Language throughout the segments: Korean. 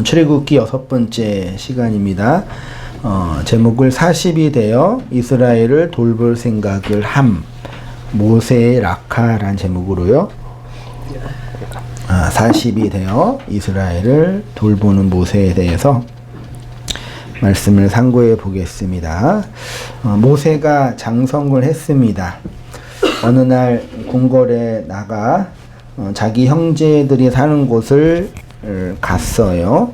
출애굽기 6번째 시간입니다. 제목을 40이 되어 이스라엘을 돌볼 생각을 함, 모세의 락하라는 제목으로요. 40이 되어 이스라엘을 돌보는 모세에 대해서 말씀을 상고해 보겠습니다. 모세가 장성을 했습니다. 어느 날 궁궐에 나가 자기 형제들이 사는 곳을 갔어요.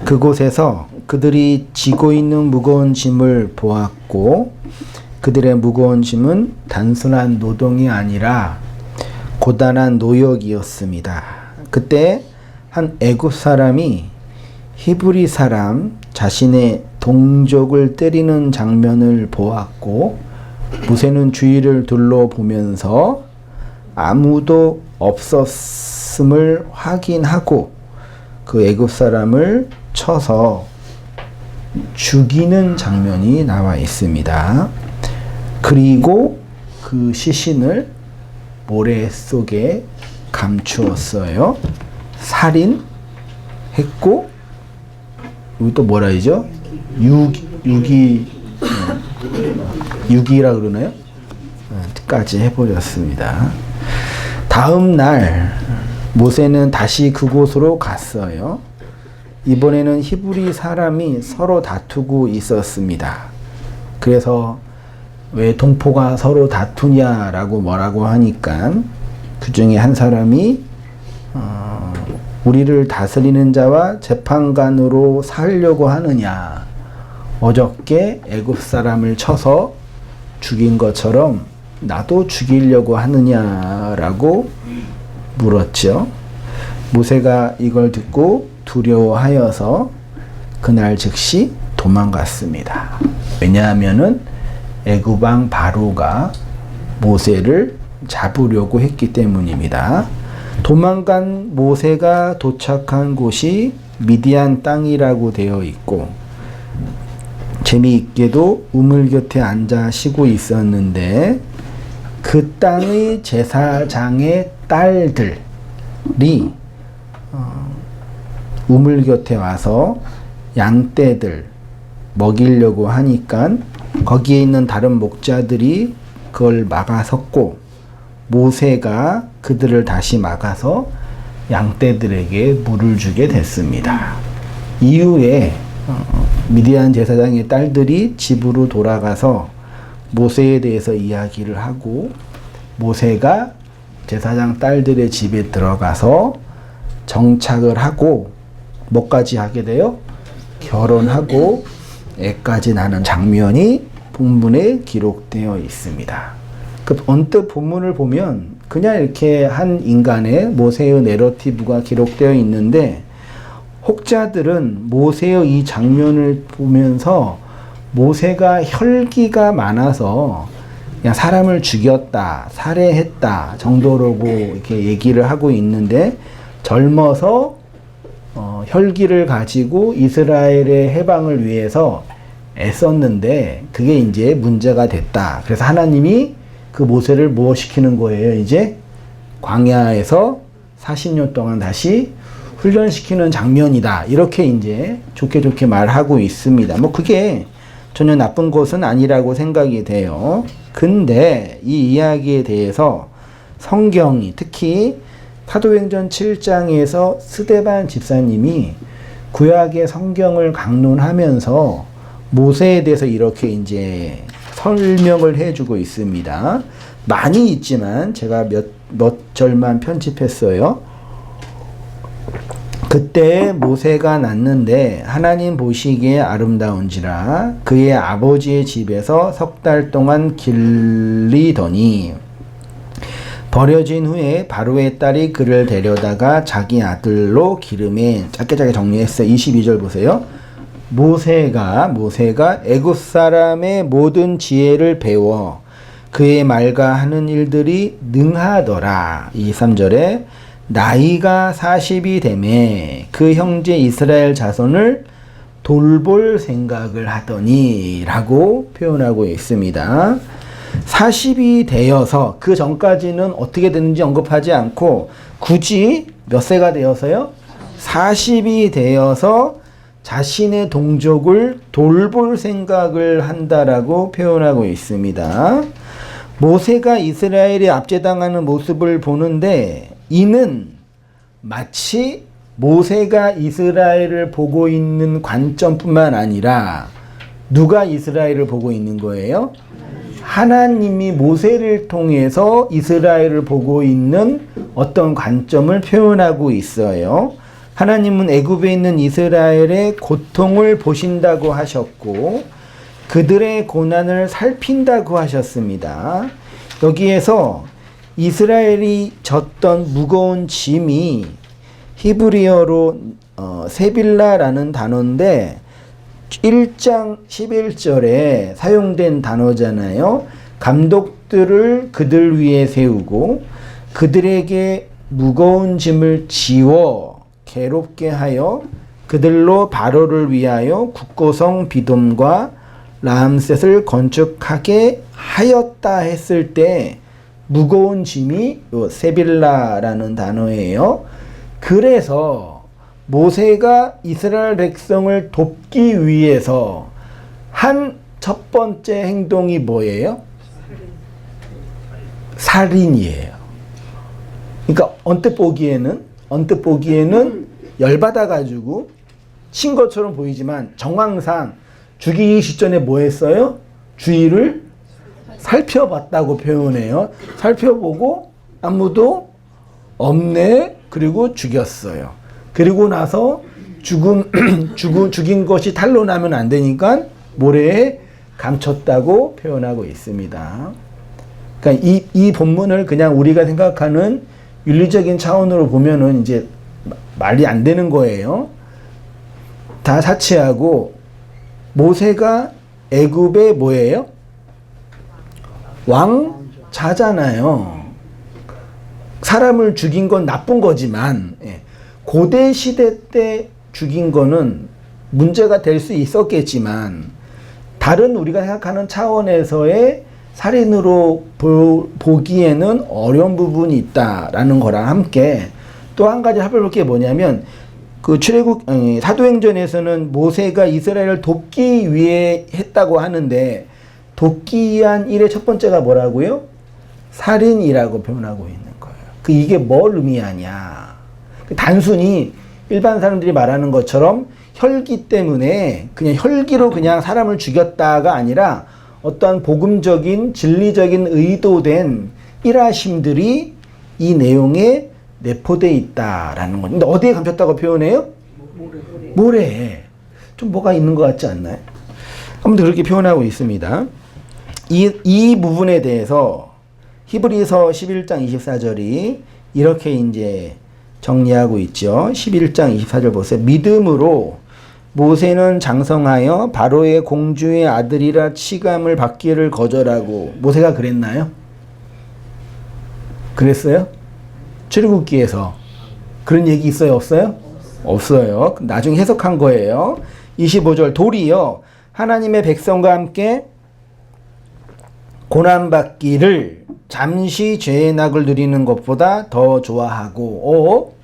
그곳에서 그들이 지고 있는 무거운 짐을 보았고, 그들의 무거운 짐은 단순한 노동이 아니라 고단한 노역이었습니다. 그때 한 애굽 사람이 히브리 사람 자신의 동족을 때리는 장면을 보았고, 모세는 주위를 둘러보면서 아무도 없었음을 확인하고 그 애굽 사람을 쳐서 죽이는 장면이 나와 있습니다. 그리고 그 시신을 모래 속에 감추었어요. 살인했고, 여기 또 뭐라 하죠? 유기라 그러나요? 까지 해버렸습니다. 다음 날 모세는 다시 그곳으로 갔어요. 이번에는 히브리 사람이 서로 다투고 있었습니다. 그래서 왜 동포가 서로 다투냐라고 뭐라고 하니까 그 중에 한 사람이 우리를 다스리는 자와 재판관으로 살려고 하느냐, 어저께 애굽 사람을 쳐서 죽인 것처럼 나도 죽이려고 하느냐라고 물었죠. 모세가 이걸 듣고 두려워하여서 그날 즉시 도망갔습니다. 왜냐하면은 애굽 왕 바로가 모세를 잡으려고 했기 때문입니다. 도망간 모세가 도착한 곳이 미디안 땅이라고 되어 있고, 재미있게도 우물 곁에 앉아 쉬고 있었는데 그 땅의 제사장의 딸들이 우물 곁에 와서 양떼들 먹이려고 하니까 거기에 있는 다른 목자들이 그걸 막아섰고, 모세가 그들을 다시 막아서 양떼들에게 물을 주게 됐습니다. 이후에 미디안 제사장의 딸들이 집으로 돌아가서 모세에 대해서 이야기를 하고, 모세가 제사장 딸들의 집에 들어가서 정착을 하고 뭐까지 하게 돼요? 결혼하고 애까지 낳는 장면이 본문에 기록되어 있습니다. 그 언뜻 본문을 보면 그냥 이렇게 한 인간의 모세의 내러티브가 기록되어 있는데, 혹자들은 모세의 이 장면을 보면서 모세가 혈기가 많아서 그냥 사람을 죽였다, 살해했다 정도로고 이렇게 얘기를 하고 있는데, 젊어서 혈기를 가지고 이스라엘의 해방을 위해서 애썼는데 그게 이제 문제가 됐다. 그래서 하나님이 그 모세를 뭐 시키는 거예요? 이제 광야에서 40년 동안 다시 훈련시키는 장면이다. 이렇게 이제 좋게 말하고 있습니다. 뭐 그게 전혀 나쁜 것은 아니라고 생각이 돼요. 근데 이 이야기에 대해서 성경이, 특히 사도행전 7장에서 스데반 집사님이 구약의 성경을 강론하면서 모세에 대해서 이렇게 이제 설명을 해주고 있습니다. 많이 있지만 제가 몇 절만 편집했어요. 그때 모세가 낳는데 하나님 보시기에 아름다운지라 그의 아버지의 집에서 3달 동안 길리더니, 버려진 후에 바로의 딸이 그를 데려다가 자기 아들로 기름에, 짧게 정리했어요. 22절 보세요. 모세가 애굽 사람의 모든 지혜를 배워 그의 말과 하는 일들이 능하더라. 23절에 나이가 40이 되매 그 형제 이스라엘 자손을 돌볼 생각을 하더니 라고 표현하고 있습니다. 40이 되어서, 그 전까지는 어떻게 됐는지 언급하지 않고 굳이 몇 세가 되어서요? 40이 되어서 자신의 동족을 돌볼 생각을 한다라고 표현하고 있습니다. 모세가 이스라엘이 압제당하는 모습을 보는데 이는 마치 모세가 이스라엘을 보고 있는 관점뿐만 아니라 누가 이스라엘을 보고 있는 거예요? 하나님이 모세를 통해서 이스라엘을 보고 있는 어떤 관점을 표현하고 있어요. 하나님은 애굽에 있는 이스라엘의 고통을 보신다고 하셨고 그들의 고난을 살핀다고 하셨습니다. 여기에서 이스라엘이 졌던 무거운 짐이 히브리어로 세빌라라는 단어인데 1장 11절에 사용된 단어잖아요. 감독들을 그들 위에 세우고 그들에게 무거운 짐을 지워 괴롭게 하여 그들로 바로를 위하여 국고성 비돔과 라암셋을 건축하게 하였다 했을 때 무거운 짐이 요 세빌라라는 단어예요. 그래서 모세가 이스라엘 백성을 돕기 위해서 한 첫 번째 행동이 뭐예요? 살인이에요. 그러니까 언뜻 보기에는 열받아가지고 친 것처럼 보이지만 정황상 죽이기 직전에 뭐 했어요? 주위를 살펴봤다고 표현해요. 살펴보고 아무도 없네. 그리고 죽였어요. 그리고 나서 죽인 것이 탄로나면 안 되니까 모래에 감췄다고 표현하고 있습니다. 그러니까 이 본문을 그냥 우리가 생각하는 윤리적인 차원으로 보면은 이제 말이 안 되는 거예요. 다 사치하고 모세가 애굽의 뭐예요? 왕자잖아요. 사람을 죽인 건 나쁜 거지만 고대 시대 때 죽인 거는 문제가 될 수 있었겠지만 다른 우리가 생각하는 차원에서의 살인으로 보기에는 어려운 부분이 있다라는 거랑 함께 또 한 가지 살펴볼 게 뭐냐면 그 사도행전에서는 모세가 이스라엘을 돕기 위해 했다고 하는데 돕기 위한 일의 첫 번째가 뭐라고요? 살인이라고 표현하고 있는 거예요. 이게 뭘 의미하냐? 단순히 일반 사람들이 말하는 것처럼 혈기 때문에 그냥 혈기로 그냥 사람을 죽였다가 아니라 어떠한 복음적인 진리적인 의도된 일하심들이 이 내용에 내포되어 있다라는 거죠. 근데 어디에 감췄다고 표현해요? 모래에. 좀 뭐가 있는 것 같지 않나요? 아무튼 그렇게 표현하고 있습니다. 이 부분에 대해서 히브리서 11장 24절이 이렇게 이제 정리하고 있죠. 11장 24절 보세요. 믿음으로 모세는 장성하여 바로의 공주의 아들이라 칭함을 받기를 거절하고 모세가 그랬나요? 그랬어요? 출애굽기에서 그런 얘기 있어요? 없어요? 없어요. 나중에 해석한 거예요. 25절 도리어 하나님의 백성과 함께 고난받기를 잠시 죄의 낙을 누리는 것보다 더 좋아하고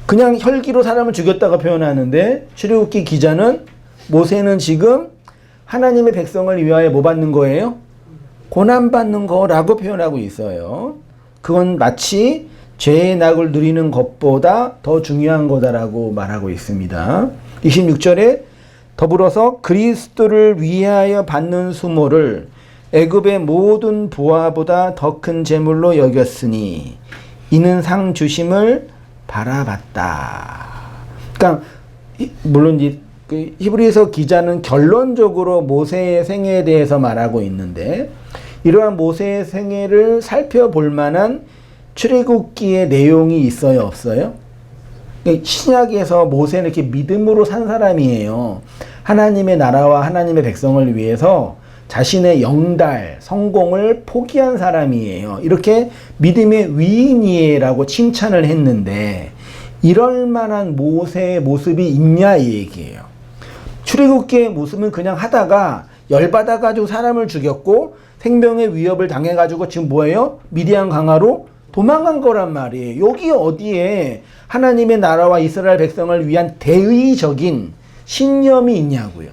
그냥 혈기로 사람을 죽였다가 표현하는데 출애굽기 기자는 모세는 지금 하나님의 백성을 위하여 뭐 받는 거예요? 고난받는 거라고 표현하고 있어요. 그건 마치 죄의 낙을 누리는 것보다 더 중요한 거다라고 말하고 있습니다. 26절에 더불어서 그리스도를 위하여 받는 수모를 애굽의 모든 부하보다 더 큰 재물로 여겼으니 이는 상 주심을 바라봤다. 그러니까 물론 이 히브리서 기자는 결론적으로 모세의 생애에 대해서 말하고 있는데 이러한 모세의 생애를 살펴볼 만한 출애굽기의 내용이 있어요, 없어요? 신약에서 모세는 이렇게 믿음으로 산 사람이에요. 하나님의 나라와 하나님의 백성을 위해서 자신의 영달, 성공을 포기한 사람이에요. 이렇게 믿음의 위인이라고 칭찬을 했는데 이럴 만한 모세의 모습이 있냐 이 얘기예요. 출애굽기의 모습은 그냥 하다가 열받아가지고 사람을 죽였고 생명의 위협을 당해가지고 지금 뭐예요? 미디안 강화로 도망간 거란 말이에요. 여기 어디에 하나님의 나라와 이스라엘 백성을 위한 대의적인 신념이 있냐고요.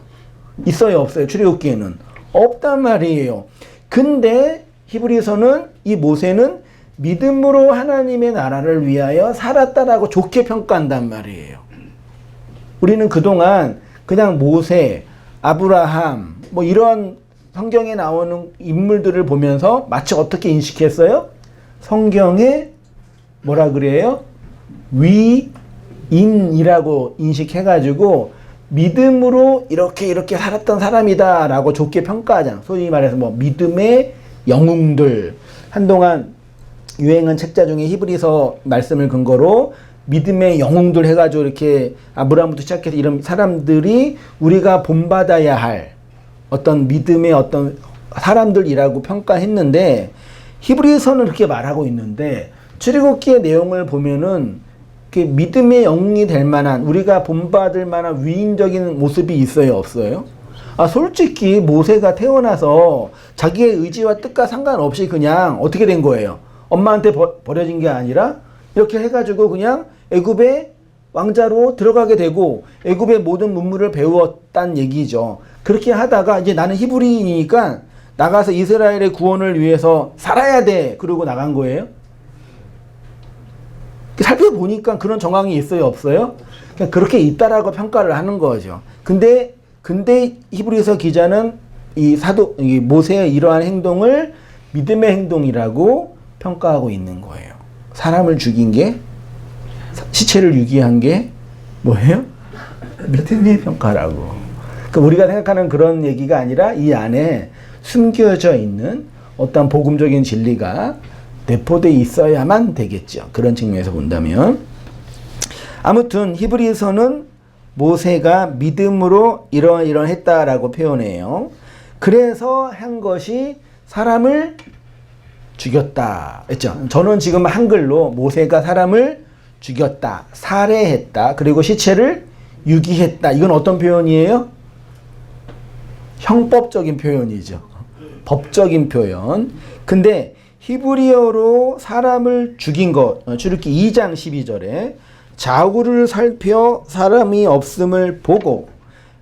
있어요, 없어요? 출애굽기에는 없단 말이에요. 근데 히브리서는 이 모세는 믿음으로 하나님의 나라를 위하여 살았다라고 좋게 평가한단 말이에요. 우리는 그동안 그냥 모세, 아브라함 뭐 이런 성경에 나오는 인물들을 보면서 마치 어떻게 인식했어요? 성경에 뭐라 그래요? 위인이라고 인식해가지고 믿음으로 이렇게 살았던 사람이다 라고 좋게 평가하잖아. 소위 말해서 뭐 믿음의 영웅들. 한동안 유행한 책자 중에 히브리서 말씀을 근거로 믿음의 영웅들 해가지고 이렇게 아브라함부터 시작해서 이런 사람들이 우리가 본받아야 할 어떤 믿음의 어떤 사람들이라고 평가했는데 히브리서는 그렇게 말하고 있는데 출애굽기의 내용을 보면은 믿음의 영웅이 될 만한 우리가 본받을 만한 위인적인 모습이 있어요, 없어요? 솔직히 모세가 태어나서 자기의 의지와 뜻과 상관없이 그냥 어떻게 된 거예요? 엄마한테 버려진 게 아니라 이렇게 해가지고 그냥 애굽의 왕자로 들어가게 되고 애굽의 모든 문물을 배웠단 얘기죠. 그렇게 하다가 이제 나는 히브리인이니까 나가서 이스라엘의 구원을 위해서 살아야 돼. 그러고 나간 거예요. 살펴보니까 그런 정황이 있어요, 없어요? 그냥 그렇게 있다라고 평가를 하는 거죠. 근데 히브리서 기자는 이 모세의 이러한 행동을 믿음의 행동이라고 평가하고 있는 거예요. 사람을 죽인 게, 시체를 유기한 게 뭐예요? 믿음의 평가라고. 그러니까 우리가 생각하는 그런 얘기가 아니라 이 안에 숨겨져 있는 어떤 복음적인 진리가 내포되어 있어야만 되겠죠. 그런 측면에서 본다면. 아무튼 히브리서는 모세가 믿음으로 이러했다라고 표현해요. 그래서 한 것이 사람을 죽였다 했죠. 저는 지금 한글로 모세가 사람을 죽였다, 살해했다, 그리고 시체를 유기했다. 이건 어떤 표현이에요? 형법적인 표현이죠. 법적인 표현. 근데 히브리어로 사람을 죽인 것, 출애굽기 2장 12절에 자구를 살펴 사람이 없음을 보고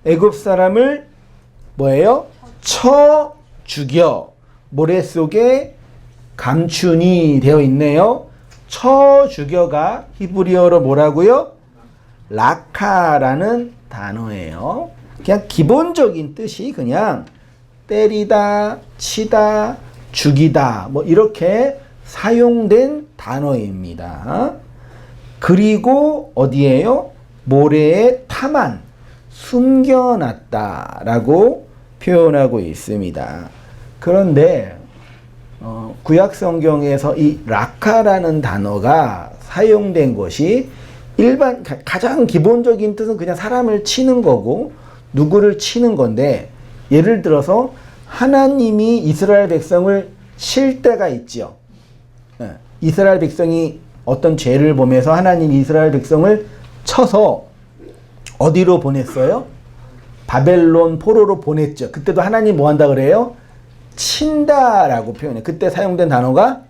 애굽 사람을 뭐예요? 쳐 죽여 모래 속에 감춘이 되어 있네요. 쳐 죽여가 히브리어로 뭐라고요? 라카라는 단어예요. 그냥 기본적인 뜻이 그냥 때리다, 치다, 죽이다 뭐 이렇게 사용된 단어입니다. 그리고 어디에요? 모래에 타만 숨겨놨다라고 표현하고 있습니다. 그런데 구약 성경에서 이 라카라는 단어가 사용된 것이 가장 기본적인 뜻은 그냥 사람을 치는 거고 누구를 치는 건데, 예를 들어서 하나님이 이스라엘 백성을 칠 때가 있죠. 이스라엘 백성이 어떤 죄를 범해서 하나님이 이스라엘 백성을 쳐서 어디로 보냈어요? 바벨론 포로로 보냈죠. 그때도 하나님 뭐 한다 그래요? 친다라고 표현해요. 그때 사용된 단어가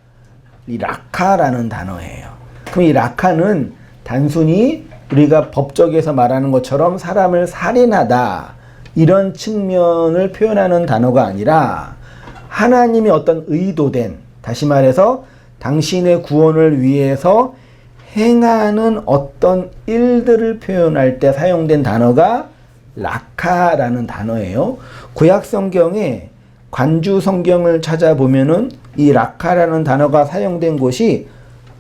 이 라카라는 단어예요. 그럼 이 라카는 단순히 우리가 법적에서 말하는 것처럼 사람을 살인하다 이런 측면을 표현하는 단어가 아니라 하나님이 어떤 의도된, 다시 말해서 당신의 구원을 위해서 행하는 어떤 일들을 표현할 때 사용된 단어가 라카라는 단어예요. 구약 성경에 관주 성경을 찾아보면은 이 라카라는 단어가 사용된 곳이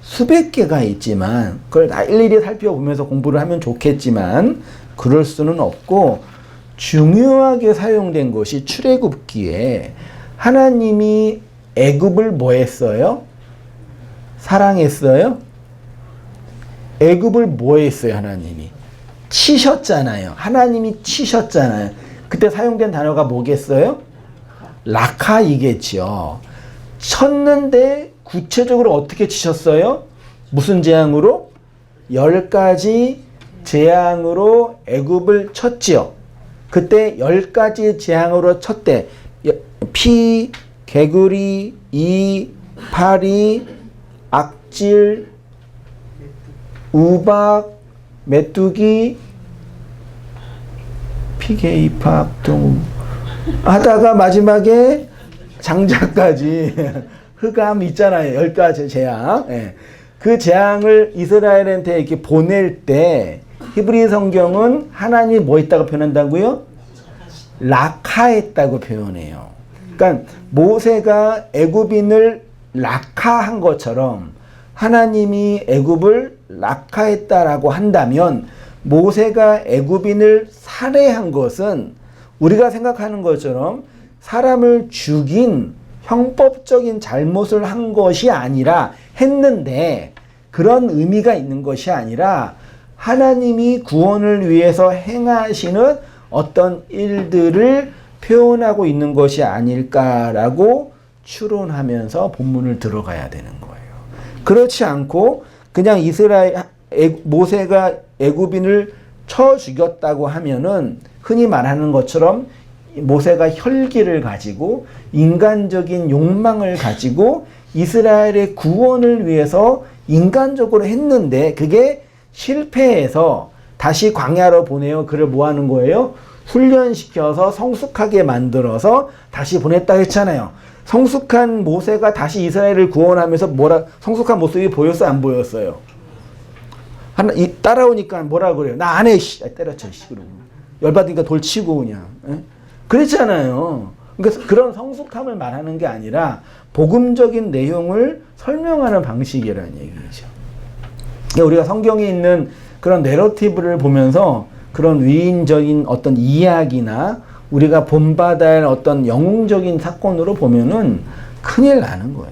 수백 개가 있지만 그걸 다 일일이 살펴보면서 공부를 하면 좋겠지만 그럴 수는 없고, 중요하게 사용된 것이 출애굽기에 하나님이 애굽을 뭐 했어요? 사랑했어요? 애굽을 뭐 했어요? 하나님이 치셨잖아요. 하나님이 치셨잖아요. 그때 사용된 단어가 뭐겠어요? 라카이겠죠. 쳤는데 구체적으로 어떻게 치셨어요? 무슨 재앙으로? 10가지 재앙으로 애굽을 쳤지요. 그때 10가지 재앙으로 쳤대. 피, 개구리, 이, 파리, 껍질, 우박, 메뚜기, 피개, 입학 등 하다가 마지막에 장자까지 흑암 있잖아요. 10가지 재앙. 예. 그 재앙을 이스라엘한테 이렇게 보낼 때 히브리 성경은 하나님이 뭐 했다고 표현한다고요? 락하했다고 표현해요. 그러니까 모세가 애굽인을 락하한 것처럼 하나님이 애굽을 락하했다라고 한다면 모세가 애굽인을 살해한 것은 우리가 생각하는 것처럼 사람을 죽인 형법적인 잘못을 한 것이 아니라 했는데 그런 의미가 있는 것이 아니라 하나님이 구원을 위해서 행하시는 어떤 일들을 표현하고 있는 것이 아닐까라고 추론하면서 본문을 들어가야 되는 거예요. 그렇지 않고 그냥 모세가 애굽인을 쳐 죽였다고 하면은 흔히 말하는 것처럼 모세가 혈기를 가지고 인간적인 욕망을 가지고 이스라엘의 구원을 위해서 인간적으로 했는데 그게 실패해서 다시 광야로 보내어 그를 뭐 하는 거예요? 훈련시켜서 성숙하게 만들어서 다시 보냈다 했잖아요. 성숙한 모세가 다시 이스라엘을 구원하면서 성숙한 모습이 보였어요? 안 보였어요? 따라오니까 뭐라 그래요? 나 안 해, 때려쳐, 그러고. 열받으니까 돌 치고 그냥. 에? 그랬잖아요. 그러니까 그런 성숙함을 말하는 게 아니라 복음적인 내용을 설명하는 방식이라는 얘기죠. 그러니까 우리가 성경에 있는 그런 내러티브를 보면서 그런 위인적인 어떤 이야기나 우리가 본받아야 할 어떤 영웅적인 사건으로 보면은 큰일 나는 거예요.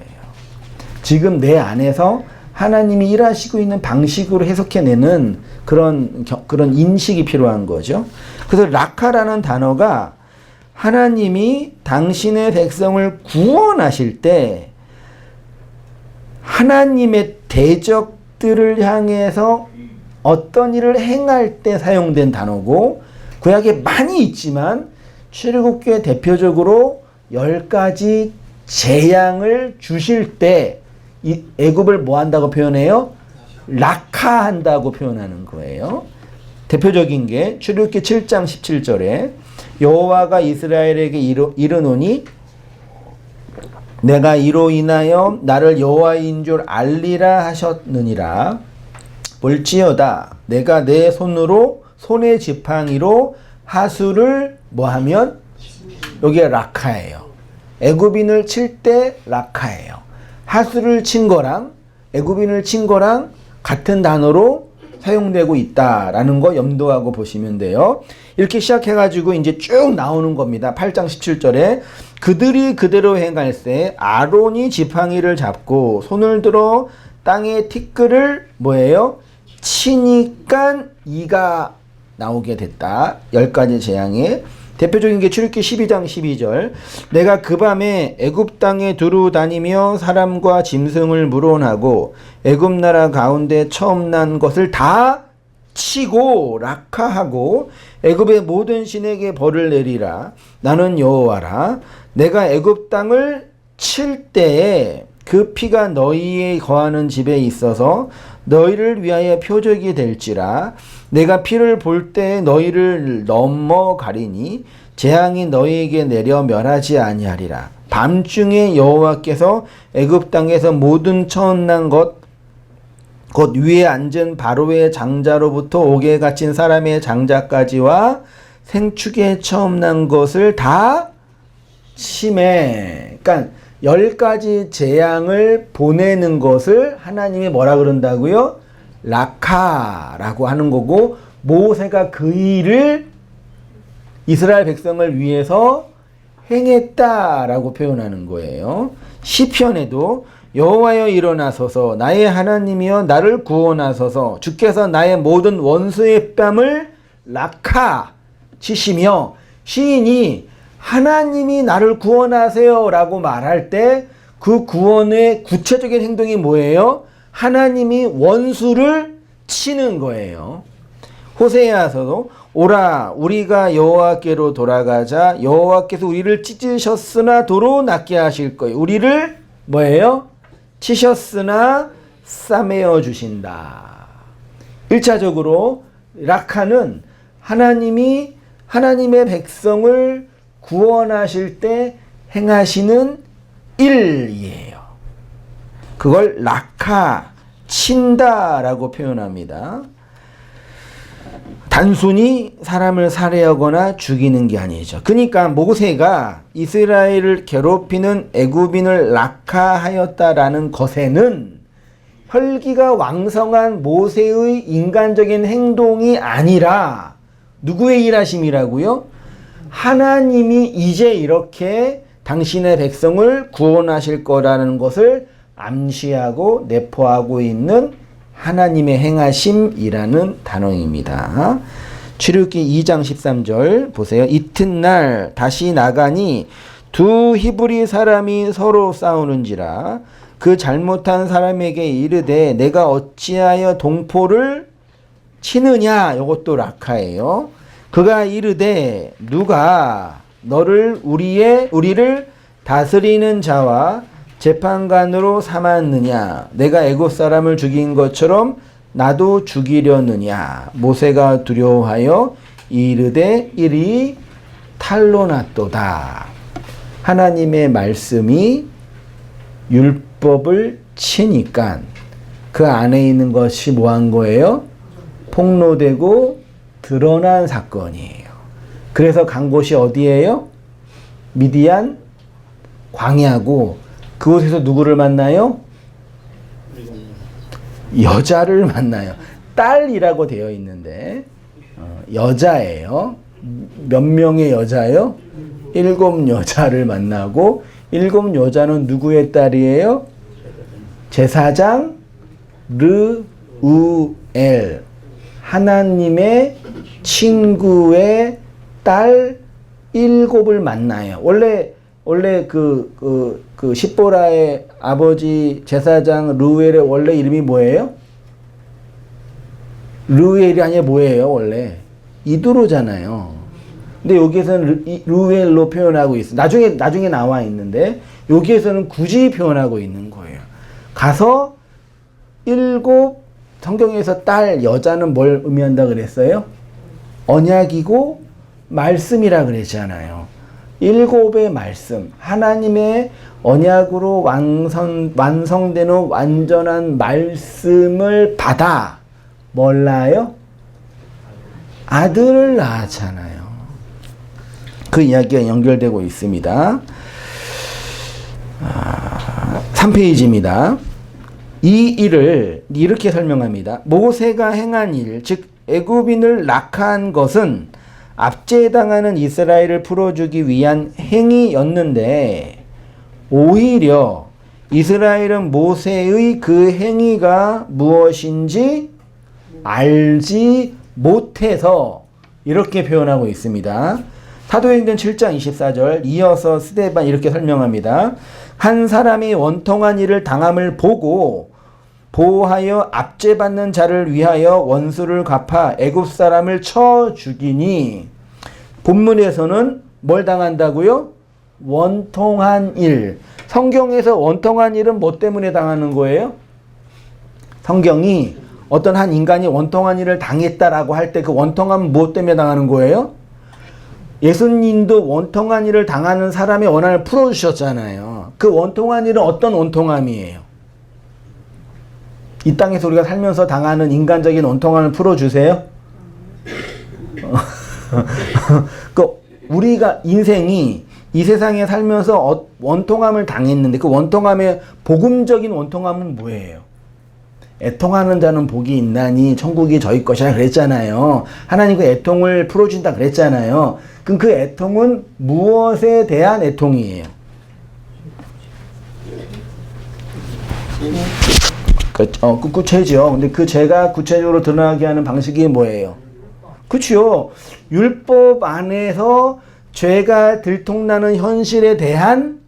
지금 내 안에서 하나님이 일하시고 있는 방식으로 해석해내는 그런 인식이 필요한 거죠. 그래서 라카라는 단어가 하나님이 당신의 백성을 구원하실 때 하나님의 대적들을 향해서 어떤 일을 행할 때 사용된 단어고 구약에 많이 있지만 출애굽기에 대표적으로 10가지 재앙을 주실 때 이 애굽을 뭐 한다고 표현해요? 락하한다고 표현하는 거예요. 대표적인 게 출애굽기 7장 17절에 여호와가 이스라엘에게 이르노니 내가 이로 인하여 나를 여호와인 줄 알리라 하셨느니라. 볼지어다 내가 내 손의 지팡이로 하수를 뭐하면 여기가 락하예요. 애굽인을 칠 때 락하예요. 하수를 친 거랑 애굽인을 친 거랑 같은 단어로 사용되고 있다라는 거 염두하고 보시면 돼요. 이렇게 시작해가지고 이제 쭉 나오는 겁니다. 8장 17절에 그들이 그대로 행할세 아론이 지팡이를 잡고 손을 들어 땅에 티끌을 뭐예요? 치니까 이가 나오게 됐다. 10가지 재앙에 대표적인 게 출애굽기 12장 12절 내가 그 밤에 애굽 땅에 두루 다니며 사람과 짐승을 물어나고 애굽 나라 가운데 처음 난 것을 다 치고 락하하고 애굽의 모든 신에게 벌을 내리라. 나는 여호와라. 내가 애굽 땅을 칠 때에 그 피가 너희의 거하는 집에 있어서 너희를 위하여 표적이 될지라. 내가 피를 볼 때 너희를 넘어가리니 재앙이 너희에게 내려 멸하지 아니하리라. 밤중에 여호와께서 애굽 땅에서 모든 처음 난 것 곧 위에 앉은 바로의 장자로부터 옥에 갇힌 사람의 장자까지와 생축에 처음 난 것을 다 치매. 그러니까 10가지 재앙을 보내는 것을 하나님이 뭐라 그런다고요? 락하라고 하는 거고 모세가 그 일을 이스라엘 백성을 위해서 행했다라고 표현하는 거예요. 시편에도 여호와여 일어나소서 나의 하나님이여 나를 구원하소서 주께서 나의 모든 원수의 뺨을 락하 치시며 시인이 하나님이 나를 구원하세요 라고 말할 때 그 구원의 구체적인 행동이 뭐예요? 하나님이 원수를 치는 거예요. 호세아서도 오라 우리가 여호와께로 돌아가자 여호와께서 우리를 찢으셨으나 도로 낫게 하실 거예요. 우리를 뭐예요? 치셨으나 싸매어 주신다. 1차적으로 락하는 하나님이 하나님의 백성을 구원하실 때 행하시는 일이에요. 그걸 락하, 친다라고 표현합니다. 단순히 사람을 살해하거나 죽이는 게 아니죠. 그러니까 모세가 이스라엘을 괴롭히는 애굽인을 락하하였다라는 것에는 혈기가 왕성한 모세의 인간적인 행동이 아니라 누구의 일하심이라고요? 하나님이 이제 이렇게 당신의 백성을 구원하실 거라는 것을 암시하고 내포하고 있는 하나님의 행하심이라는 단어입니다. 출애굽기 2장 13절 보세요. 이튿날 다시 나가니 두 히브리 사람이 서로 싸우는지라 그 잘못한 사람에게 이르되 내가 어찌하여 동포를 치느냐. 이것도 락하예요. 그가 이르되 누가 너를 우리를 다스리는 자와 재판관으로 삼았느냐. 내가 애굽 사람을 죽인 것처럼 나도 죽이려느냐. 모세가 두려워하여 이르되 이리 탈로 났도다. 하나님의 말씀이 율법을 치니까 그 안에 있는 것이 뭐한 거예요? 폭로되고 드러난 사건이에요. 그래서 간 곳이 어디예요? 미디안 광야고 그곳에서 누구를 만나요? 여자를 만나요. 딸이라고 되어 있는데 여자예요. 몇 명의 여자요? 7 여자를 만나고 7 여자는 누구의 딸이에요? 제사장 르우엘, 하나님의 친구의 딸 7을 만나요. 원래 그 십보라의 아버지 제사장 르우엘의 원래 이름이 뭐예요? 르우엘이 아니라 뭐예요? 원래 이드로잖아요. 근데 여기에서는 르우엘로 표현하고 있어. 나중에 나와 있는데 여기에서는 굳이 표현하고 있는 거예요. 가서 7 성경에서 딸 여자는 뭘 의미한다 그랬어요? 언약이고 말씀이라 그랬잖아요. 7의 말씀, 하나님의 언약으로 완성되는 완전한 말씀을 받아 몰라요? 아들을 낳았잖아요. 그 이야기가 연결되고 있습니다. 3페이지입니다. 이 일을 이렇게 설명합니다. 모세가 행한 일, 즉 애굽인을 락한 것은 압제당하는 이스라엘을 풀어주기 위한 행위였는데 오히려 이스라엘은 모세의 그 행위가 무엇인지 알지 못해서 이렇게 표현하고 있습니다. 사도행전 7장 24절 이어서 스데반 이렇게 설명합니다. 한 사람이 원통한 일을 당함을 보고 보호하여 압제받는 자를 위하여 원수를 갚아 애굽 사람을 쳐 죽이니, 본문에서는 뭘 당한다고요? 원통한 일. 성경에서 원통한 일은 뭐 때문에 당하는 거예요? 성경이 어떤 한 인간이 원통한 일을 당했다라고 할 때 그 원통함은 무엇 때문에 당하는 거예요? 예수님도 원통한 일을 당하는 사람의 원한을 풀어주셨잖아요. 그 원통한 일은 어떤 원통함이에요? 이 땅에서 우리가 살면서 당하는 인간적인 원통함을 풀어주세요. 우리가 인생이 이 세상에 살면서 원통함을 당했는데 그 원통함의 복음적인 원통함은 뭐예요? 애통하는 자는 복이 있나니 천국이 저희 것이라 그랬잖아요. 하나님 그 애통을 풀어준다 그랬잖아요. 그럼 그 애통은 무엇에 대한 애통이에요? 그 죄죠. 근데 그 죄가 구체적으로 드러나게 하는 방식이 뭐예요? 그렇죠. 율법 안에서 죄가 들통나는 현실에 대한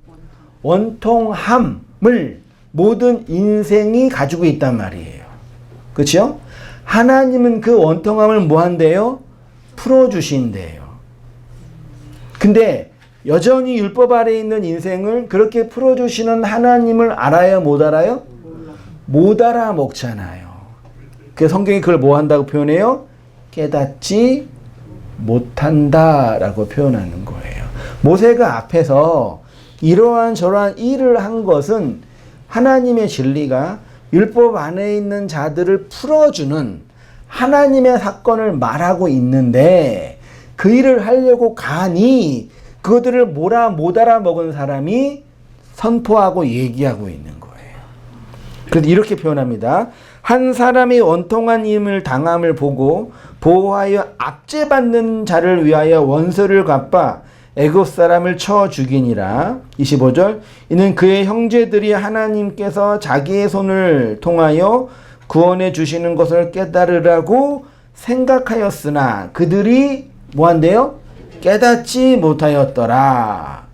원통함을 모든 인생이 가지고 있단 말이에요. 그렇죠? 하나님은 그 원통함을 뭐 한대요? 풀어주신대요. 근데 여전히 율법 아래에 있는 인생을 그렇게 풀어주시는 하나님을 알아요? 못 알아요? 못 알아먹잖아요. 그 성경이 그걸 뭐 한다고 표현해요? 깨닫지 못한다라고 표현하는 거예요. 모세가 앞에서 이러한 저러한 일을 한 것은 하나님의 진리가 율법 안에 있는 자들을 풀어주는 하나님의 사건을 말하고 있는데 그 일을 하려고 가니 그들을 못 알아먹은 사람이 선포하고 얘기하고 있는 거예요. 그래서 이렇게 표현합니다. 한 사람이 원통한 임을 당함을 보고 보호하여 압제받는 자를 위하여 원수를 갚아 애굽 사람을 쳐 죽이니라. 25절 이는 그의 형제들이 하나님께서 자기의 손을 통하여 구원해 주시는 것을 깨달으라고 생각하였으나 그들이 뭐한대요? 깨닫지 못하였더라.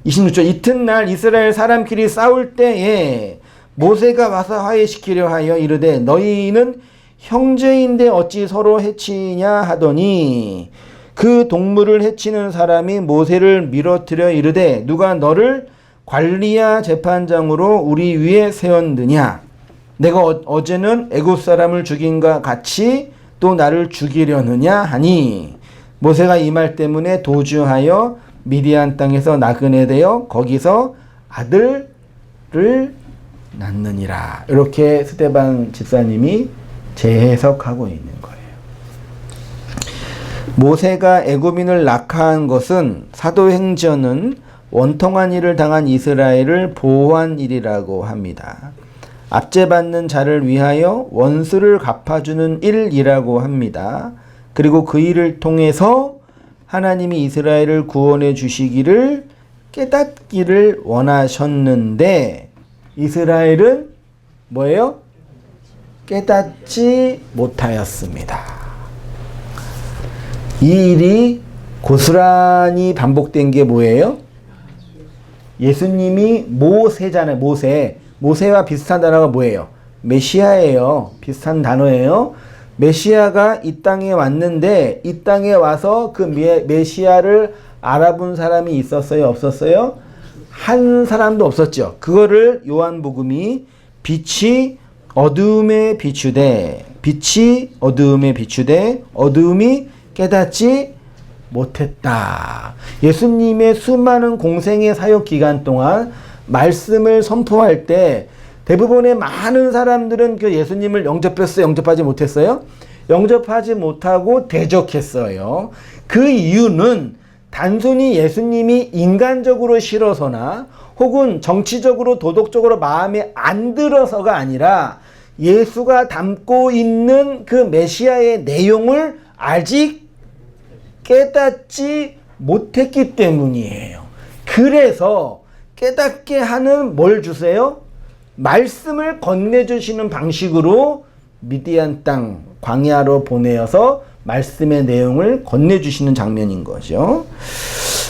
26절 이튿날 이스라엘 사람끼리 싸울 때에 모세가 와서 화해시키려 하여 이르되 너희는 형제인데 어찌 서로 해치냐 하더니 그 동물을 해치는 사람이 모세를 밀어뜨려 이르되 누가 너를 관리야 재판장으로 우리 위에 세웠느냐 내가 어제는 애굽 사람을 죽인과 같이 또 나를 죽이려느냐 하니 모세가 이 말 때문에 도주하여 미디안 땅에서 나그네 되어 거기서 아들을 낳느니라. 이렇게 스데반 집사님이 재해석하고 있는 거예요. 모세가 애굽인을 낙하한 것은 사도행전은 원통한 일을 당한 이스라엘을 보호한 일이라고 합니다. 압제받는 자를 위하여 원수를 갚아주는 일이라고 합니다. 그리고 그 일을 통해서 하나님이 이스라엘을 구원해 주시기를 깨닫기를 원하셨는데 이스라엘은 뭐예요? 깨닫지 못하였습니다. 이 일이 고스란히 반복된 게 뭐예요? 예수님이 모세잖아요. 모세와 비슷한 단어가 뭐예요? 메시아예요. 비슷한 단어예요. 메시아가 이 땅에 왔는데 이 땅에 와서 그 메시아를 알아본 사람이 있었어요? 없었어요? 한 사람도 없었죠. 그거를 요한복음이 빛이 어두움에 비추되 어두움이 깨닫지 못했다. 예수님의 수많은 공생의 사역 기간 동안 말씀을 선포할 때 대부분의 많은 사람들은 그 예수님을 영접했어요? 영접하지 못했어요? 영접하지 못하고 대적했어요. 그 이유는 단순히 예수님이 인간적으로 싫어서나 혹은 정치적으로 도덕적으로 마음에 안 들어서가 아니라 예수가 담고 있는 그 메시아의 내용을 아직 깨닫지 못했기 때문이에요. 그래서 깨닫게 하는 뭘 주세요? 말씀을 건네주시는 방식으로 미디안 땅 광야로 보내어서 말씀의 내용을 건네주시는 장면인 거죠.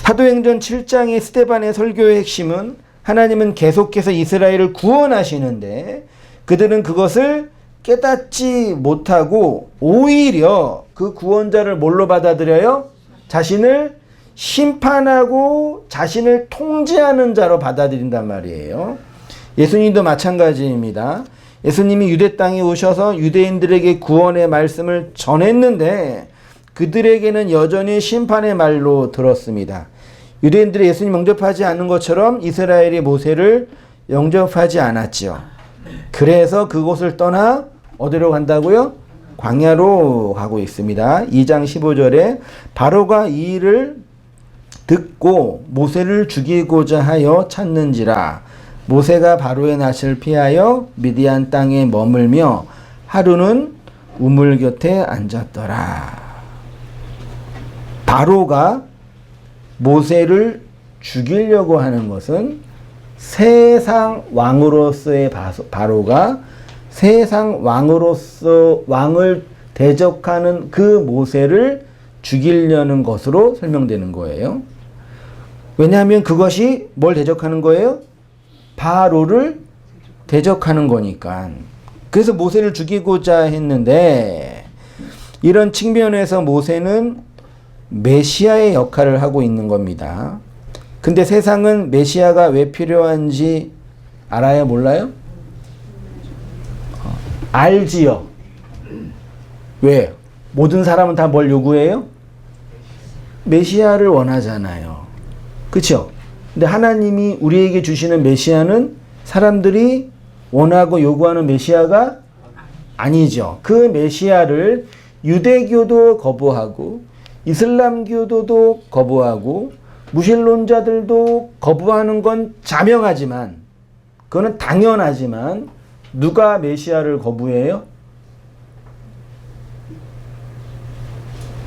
사도행전 7장의 스데반의 설교의 핵심은 하나님은 계속해서 이스라엘을 구원하시는데 그들은 그것을 깨닫지 못하고 오히려 그 구원자를 뭘로 받아들여요? 자신을 심판하고 자신을 통제하는 자로 받아들인단 말이에요. 예수님도 마찬가지입니다. 예수님이 유대 땅에 오셔서 유대인들에게 구원의 말씀을 전했는데 그들에게는 여전히 심판의 말로 들었습니다. 유대인들이 예수님 영접하지 않는 것처럼 이스라엘이 모세를 영접하지 않았죠. 그래서 그곳을 떠나 어디로 간다고요? 광야로 가고 있습니다. 2장 15절에 바로가 이 일을 듣고 모세를 죽이고자 하여 찾는지라 모세가 바로의 낯을 피하여 미디안 땅에 머물며 하루는 우물 곁에 앉았더라. 바로가 모세를 죽이려고 하는 것은 세상 왕으로서의 바로가 세상 왕으로서 왕을 대적하는 그 모세를 죽이려는 것으로 설명되는 거예요. 왜냐하면 그것이 뭘 대적하는 거예요? 바로를 대적하는 거니까. 그래서 모세를 죽이고자 했는데 이런 측면에서 모세는 메시아의 역할을 하고 있는 겁니다. 근데 세상은 메시아가 왜 필요한지 알아요? 몰라요? 알지요. 왜? 모든 사람은 다 뭘 요구해요? 메시아를 원하잖아요. 그쵸? 근데 하나님이 우리에게 주시는 메시아는 사람들이 원하고 요구하는 메시아가 아니죠. 그 메시아를 유대교도 거부하고 이슬람교도도 거부하고 무신론자들도 거부하는 건 자명하지만 그거는 당연하지만 누가 메시아를 거부해요?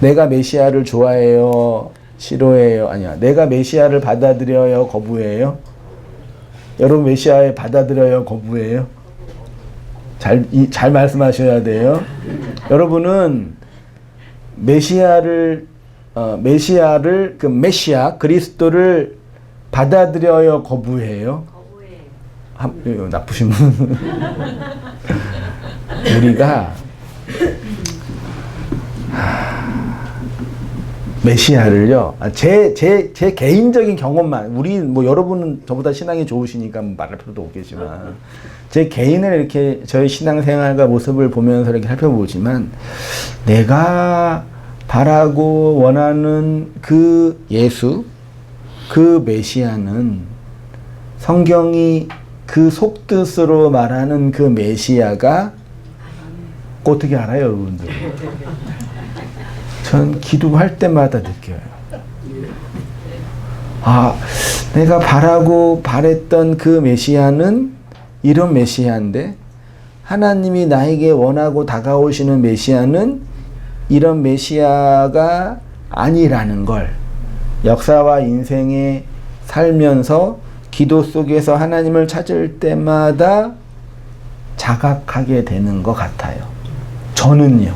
내가 메시아를 좋아해요? 싫어해요? 아니야. 내가 메시아를 받아들여요? 거부해요? 여러분 메시아에 받아들여요? 거부해요? 잘 말씀하셔야 돼요. 여러분은 메시아 그리스도를 받아들여요? 거부해요? 거부해요. 나쁘신 분. 우리가 메시아를요, 제 개인적인 경험만, 여러분은 저보다 신앙이 좋으시니까 말할 필요도 없겠지만, 제 개인을 이렇게 저의 신앙생활과 모습을 보면서 이렇게 살펴보지만, 내가 바라고 원하는 그 예수, 그 메시아는 성경이 그 속뜻으로 말하는 그 메시아가 어떻게 알아요, 여러분들? 전 기도할 때마다 느껴요. 내가 바랬던 그 메시아는 이런 메시아인데 하나님이 나에게 원하고 다가오시는 메시아는 이런 메시아가 아니라는 걸 역사와 인생에 살면서 기도 속에서 하나님을 찾을 때마다 자각하게 되는 것 같아요. 저는요.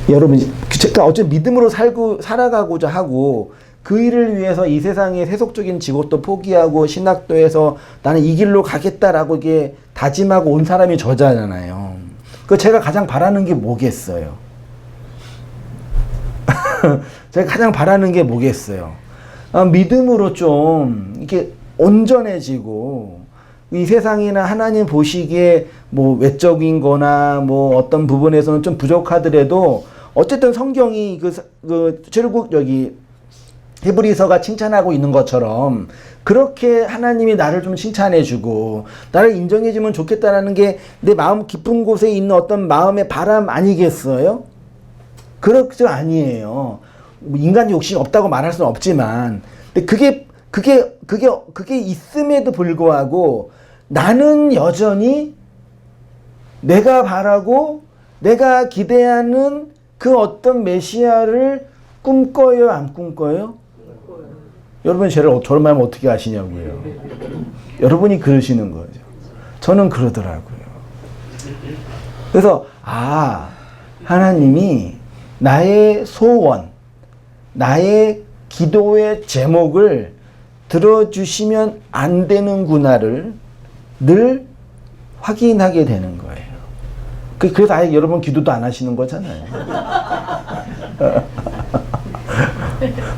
여러분, 제가 어쨌든 믿음으로 살아가고자 하고 그 일을 위해서 이 세상의 세속적인 직업도 포기하고 신학도 해서 나는 이 길로 가겠다라고 이게 다짐하고 온 사람이 저잖아요. 제가 가장 바라는 게 뭐겠어요? 제가 가장 바라는 게 뭐겠어요? 믿음으로 좀 이렇게 온전해지고 이 세상이나 하나님 보시기에 외적인 거나 어떤 부분에서는 좀 부족하더라도 어쨌든 성경이 결국 여기 히브리서가 칭찬하고 있는 것처럼 그렇게 하나님이 나를 좀 칭찬해주고 나를 인정해주면 좋겠다라는 게 내 마음 깊은 곳에 있는 어떤 마음의 바람 아니겠어요? 그렇죠? 아니에요. 인간 욕심 없다고 말할 수는 없지만 근데 그게 있음에도 불구하고 나는 여전히 내가 바라고 내가 기대하는 그 어떤 메시아를 꿈꿔요, 안 꿈꿔요? 여러분이 저를 말하면 어떻게 아시냐고요. 여러분이 그러시는 거죠. 저는 그러더라고요. 그래서 하나님이 나의 소원, 나의 기도의 제목을 들어주시면 안 되는구나를 늘 확인하게 되는 거예요. 그래서 아예 여러분 기도도 안 하시는 거잖아요.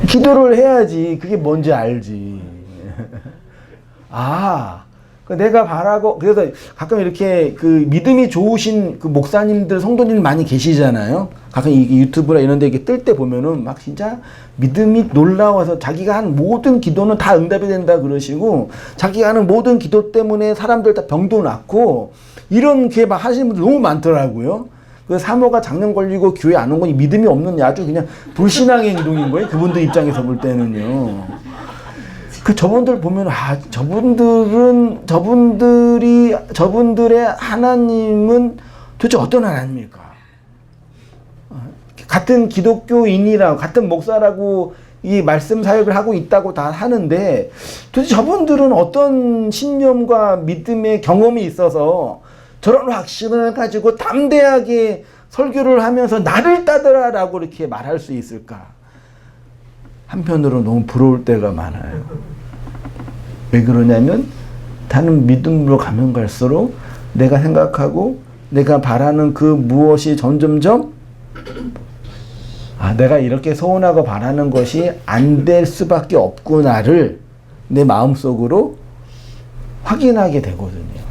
기도를 해야지 그게 뭔지 알지. 내가 바라고 그래서 가끔 이렇게 믿음이 좋으신 목사님들 성도님 많이 계시잖아요. 가끔 이 유튜브나 이런 데 이렇게 뜰 때 보면은 막 진짜 믿음이 놀라워서 자기가 한 모든 기도는 다 응답이 된다 그러시고 자기가 하는 모든 기도 때문에 사람들 다 병도 낫고 이런 게 막 하시는 분들 너무 많더라고요. 사모가 장염 걸리고 교회 안 온 건 믿음이 없는 아주 그냥 불신앙의 행동인 거예요. 그분들 입장에서 볼 때는요. 저분들 보면 저분들의 하나님은 도대체 어떤 하나님일까? 같은 기독교인이라고 같은 목사라고 이 말씀 사역을 하고 있다고 다 하는데 도대체 저분들은 어떤 신념과 믿음의 경험이 있어서 저런 확신을 가지고 담대하게 설교를 하면서 나를 따르라라고 이렇게 말할 수 있을까? 한편으로 너무 부러울 때가 많아요. 왜 그러냐면 나는 믿음으로 가면 갈수록 내가 생각하고 내가 바라는 그 무엇이 점점점 내가 이렇게 소원하고 바라는 것이 안 될 수밖에 없구나를 내 마음속으로 확인하게 되거든요.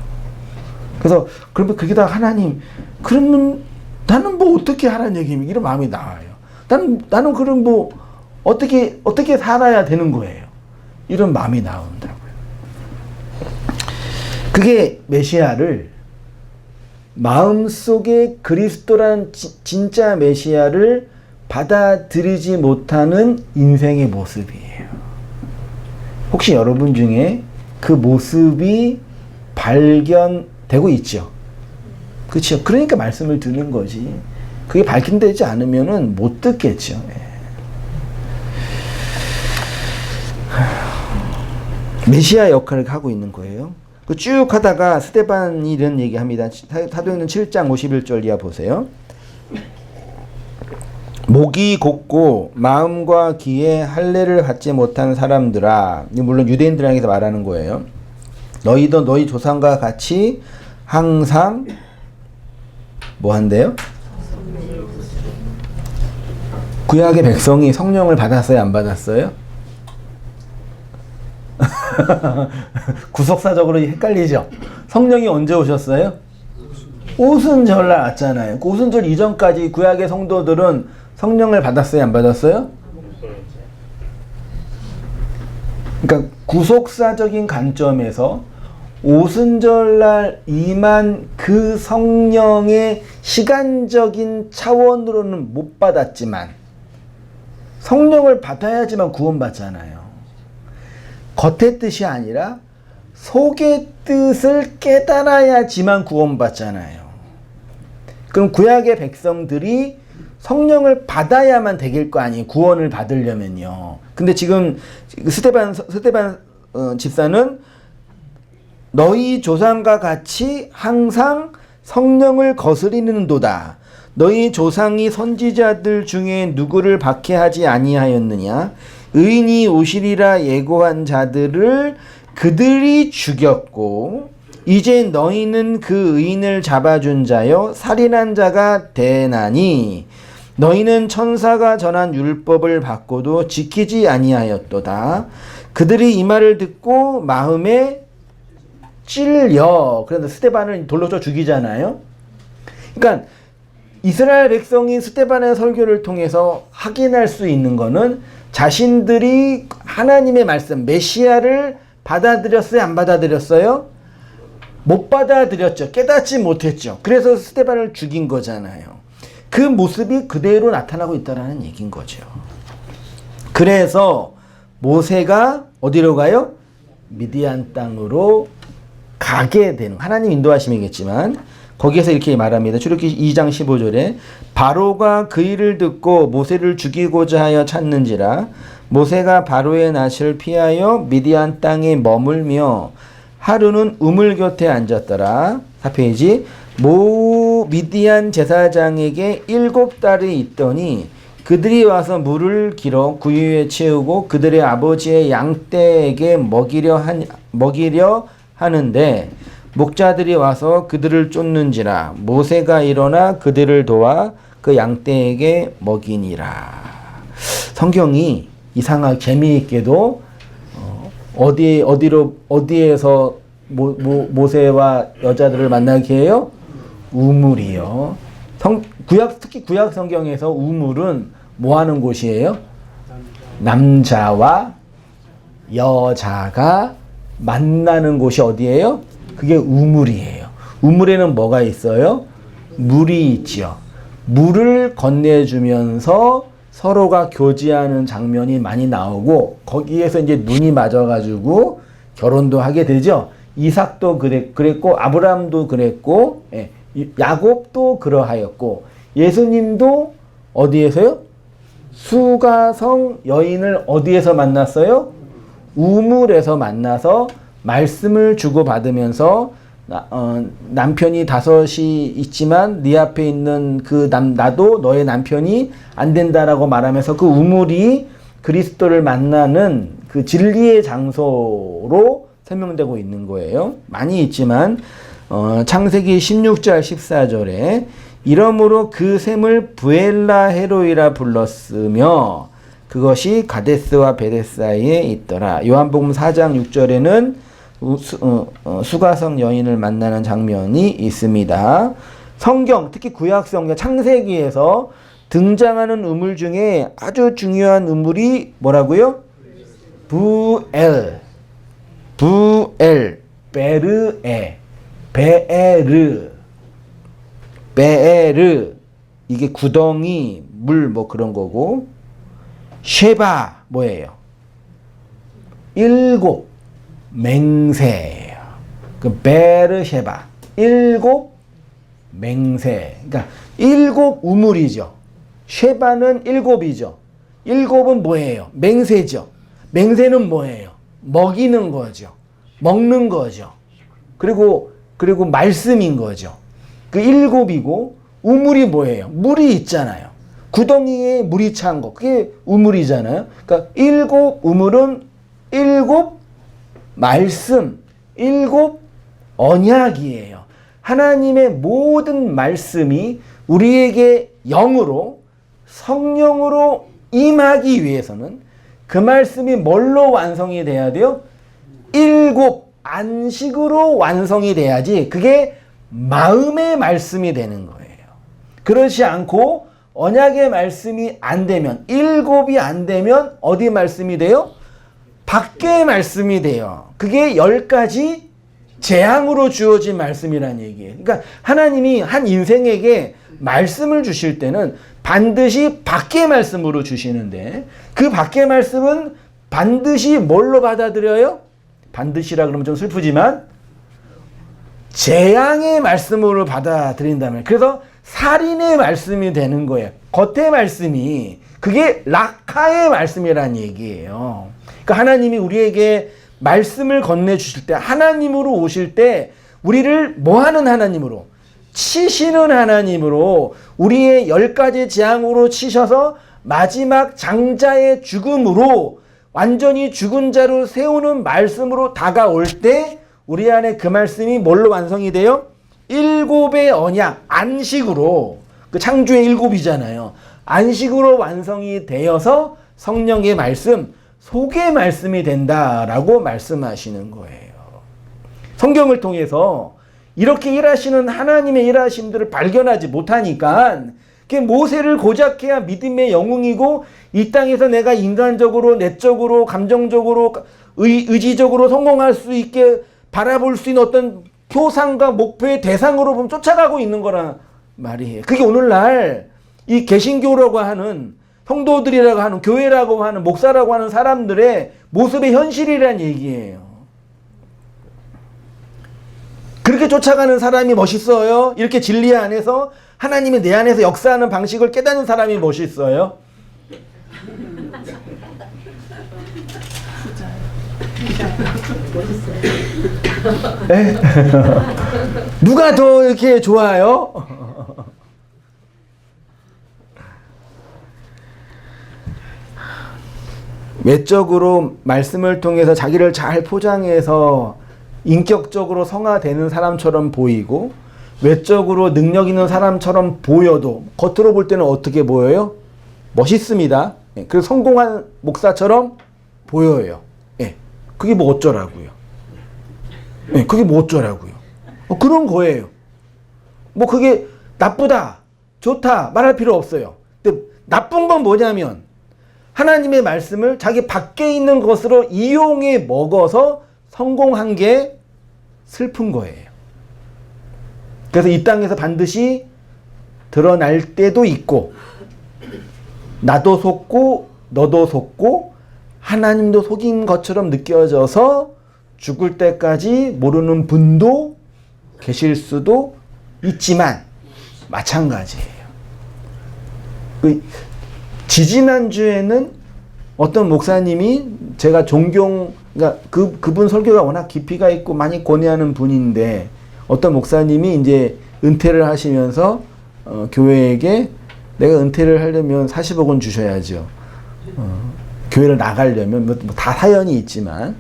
그래서 그러면 거기다 하나님, 그러면 나는 뭐 어떻게 하라는 얘기입니까? 이런 마음이 나와요. 나는 그럼 뭐 어떻게 살아야 되는 거예요? 이런 마음이 나온다고요. 그게 메시아를, 마음속에 그리스도란 진짜 메시아를 받아들이지 못하는 인생의 모습이에요. 혹시 여러분 중에 그 모습이 발견되고 있죠? 그렇죠? 그러니까 말씀을 듣는 거지. 그게 발견되지 않으면은 못 듣겠죠. 메시아 역할을 하고 있는 거예요. 쭉 하다가 스데반이 이런 얘기합니다. 사도행전 7장 51절 이하 보세요. 목이 곧고 마음과 귀에 할례를 받지 못한 사람들아, 물론 유대인들을 향해서 말하는 거예요. 너희도 너희 조상과 같이 항상 뭐 한대요? 구약의 백성이 성령을 받았어요, 안 받았어요? 구속사적으로 헷갈리죠? 성령이 언제 오셨어요? 오순절날 왔잖아요. 그 오순절 이전까지 구약의 성도들은 성령을 받았어요, 안 받았어요? 그러니까 구속사적인 관점에서 오순절날 임한 그 성령의 시간적인 차원으로는 못 받았지만 성령을 받아야지만 구원받잖아요. 겉의 뜻이 아니라 속의 뜻을 깨달아야지만 구원받잖아요. 그럼 구약의 백성들이 성령을 받아야만 되길 거 아니에요. 구원을 받으려면요. 근데 지금 스데반 집사는 너희 조상과 같이 항상 성령을 거스리는도다. 너희 조상이 선지자들 중에 누구를 박해하지 아니하였느냐? 의인이 오시리라 예고한 자들을 그들이 죽였고 이제 너희는 그 의인을 잡아준 자여 살인한 자가 되나니 너희는 천사가 전한 율법을 받고도 지키지 아니하였도다. 그들이 이 말을 듣고 마음에 찔려. 그래서 스데반을 돌로 쳐 죽이잖아요. 그러니까 이스라엘 백성이 스데반의 설교를 통해서 확인할 수 있는 거는 자신들이 하나님의 말씀, 메시아를 받아들였어요? 안 받아들였어요? 못 받아들였죠. 깨닫지 못했죠. 그래서 스데반을 죽인 거잖아요. 그 모습이 그대로 나타나고 있다는 얘기인 거죠. 그래서 모세가 어디로 가요? 미디안 땅으로 가게 되는, 하나님 인도하심이겠지만 거기에서 이렇게 말합니다. 출애굽기 2장 15절에 바로가 그 일을 듣고 모세를 죽이고자 하여 찾는지라 모세가 바로의 낯을 피하여 미디안 땅에 머물며 하루는 우물 곁에 앉았더라. 4페이지. 미디안 제사장에게 7달이 있더니 그들이 와서 물을 길어 구유에 채우고 그들의 아버지의 양떼에게 먹이려 하는데 목자들이 와서 그들을 쫓는지라 모세가 일어나 그들을 도와 그 양떼에게 먹이니라. 성경이 이상하게 재미있게도 어디에서 모세와 여자들을 만나게 해요? 우물이요. 특히 구약 성경에서 우물은 뭐 하는 곳이에요? 남자와 여자가 만나는 곳이 어디예요? 그게 우물이에요. 우물에는 뭐가 있어요? 물이 있죠. 물을 건네주면서 서로가 교제하는 장면이 많이 나오고 거기에서 이제 눈이 맞아가지고 결혼도 하게 되죠. 이삭도 그랬고 아브라함도 그랬고 야곱도 그러하였고 예수님도 어디에서요? 수가성 여인을 어디에서 만났어요? 우물에서 만나서 말씀을 주고받으면서 남편이 5이 있지만 네 앞에 있는 나도 너의 남편이 안 된다라고 말하면서 그 우물이 그리스도를 만나는 그 진리의 장소로 설명되고 있는 거예요. 많이 있지만 창세기 16절 14절에 이러므로 그 샘을 부엘라 헤로이라 불렀으며 그것이 가데스와 베레 사이에 있더라. 요한복음 4장 6절에는 수가성 여인을 만나는 장면이 있습니다. 성경, 특히 구약성경 창세기에서 등장하는 우물 중에 아주 중요한 우물이 뭐라고요? 부엘, 베르에, 베에르, 이게 구덩이, 물 뭐 그런 거고, 쉐바 뭐예요? 7 맹세예요. 그 베르쉐바 7 맹세. 그러니까 7 우물이죠. 쉐바는 7이죠. 7은 뭐예요? 맹세죠. 맹세는 뭐예요? 먹이는 거죠. 먹는 거죠. 그리고 말씀인 거죠. 그 7이고 우물이 뭐예요? 물이 있잖아요. 구덩이에 물이 찬 거. 그게 우물이잖아요. 그러니까 7 우물은 7 말씀, 7 언약이에요. 하나님의 모든 말씀이 우리에게 영으로 성령으로 임하기 위해서는 그 말씀이 뭘로 완성이 돼야 돼요? 7 안식으로 완성이 돼야지 그게 마음의 말씀이 되는 거예요. 그렇지 않고 언약의 말씀이 안 되면 7이 안 되면 어디 말씀이 돼요? 밖의 말씀이 돼요. 그게 10가지 재앙으로 주어진 말씀이란 얘기예요. 그러니까 하나님이 한 인생에게 말씀을 주실 때는 반드시 밖의 말씀으로 주시는데 그 밖의 말씀은 반드시 뭘로 받아들여요? 반드시라 그러면 좀 슬프지만 재앙의 말씀으로 받아들인다면 그래서 살인의 말씀이 되는 거예요. 겉의 말씀이 그게 락하의 말씀이란 얘기예요. 그러니까 하나님이 우리에게 말씀을 건네주실 때 하나님으로 오실 때 우리를 뭐하는 하나님으로? 치시는 하나님으로 우리의 10가지 재앙으로 치셔서 마지막 장자의 죽음으로 완전히 죽은 자로 세우는 말씀으로 다가올 때 우리 안에 그 말씀이 뭘로 완성이 돼요? 7의 언약, 안식으로 그 창조의 7이잖아요. 안식으로 완성이 되어서 성령의 말씀, 속의 말씀이 된다라고 말씀하시는 거예요. 성경을 통해서 이렇게 일하시는 하나님의 일하심들을 발견하지 못하니까 모세를 고작해야 믿음의 영웅이고 이 땅에서 내가 인간적으로, 내적으로, 감정적으로, 의지적으로 성공할 수 있게 바라볼 수 있는 어떤 표상과 목표의 대상으로 보면 쫓아가고 있는 거란 말이에요. 그게 오늘날 이 개신교라고 하는 성도들이라고 하는 교회라고 하는 목사라고 하는 사람들의 모습의 현실이란 얘기예요. 그렇게 쫓아가는 사람이 멋있어요? 이렇게 진리 안에서 하나님이 내 안에서 역사하는 방식을 깨닫는 사람이 멋있어요? 네? 누가 더 이렇게 좋아요? 외적으로 말씀을 통해서 자기를 잘 포장해서 인격적으로 성화되는 사람처럼 보이고 외적으로 능력 있는 사람처럼 보여도 겉으로 볼 때는 어떻게 보여요? 멋있습니다. 그래서 성공한 목사처럼 보여요. 그게 뭐 어쩌라고요? 그게 뭐 어쩌라고요? 그런 거예요. 뭐 그게 나쁘다, 좋다 말할 필요 없어요. 근데 나쁜 건 뭐냐면 하나님의 말씀을 자기 밖에 있는 것으로 이용해 먹어서 성공한 게 슬픈 거예요. 그래서 이 땅에서 반드시 드러날 때도 있고 나도 속고 너도 속고 하나님도 속인 것처럼 느껴져서 죽을 때까지 모르는 분도 계실 수도 있지만 마찬가지예요. 지지난주에는 어떤 목사님이 제가 그러니까 그분 설교가 워낙 깊이가 있고 많이 권해하는 분인데 어떤 목사님이 이제 은퇴를 하시면서 교회에게 내가 은퇴를 하려면 40억은 주셔야죠. 교회를 나가려면 뭐 다 사연이 있지만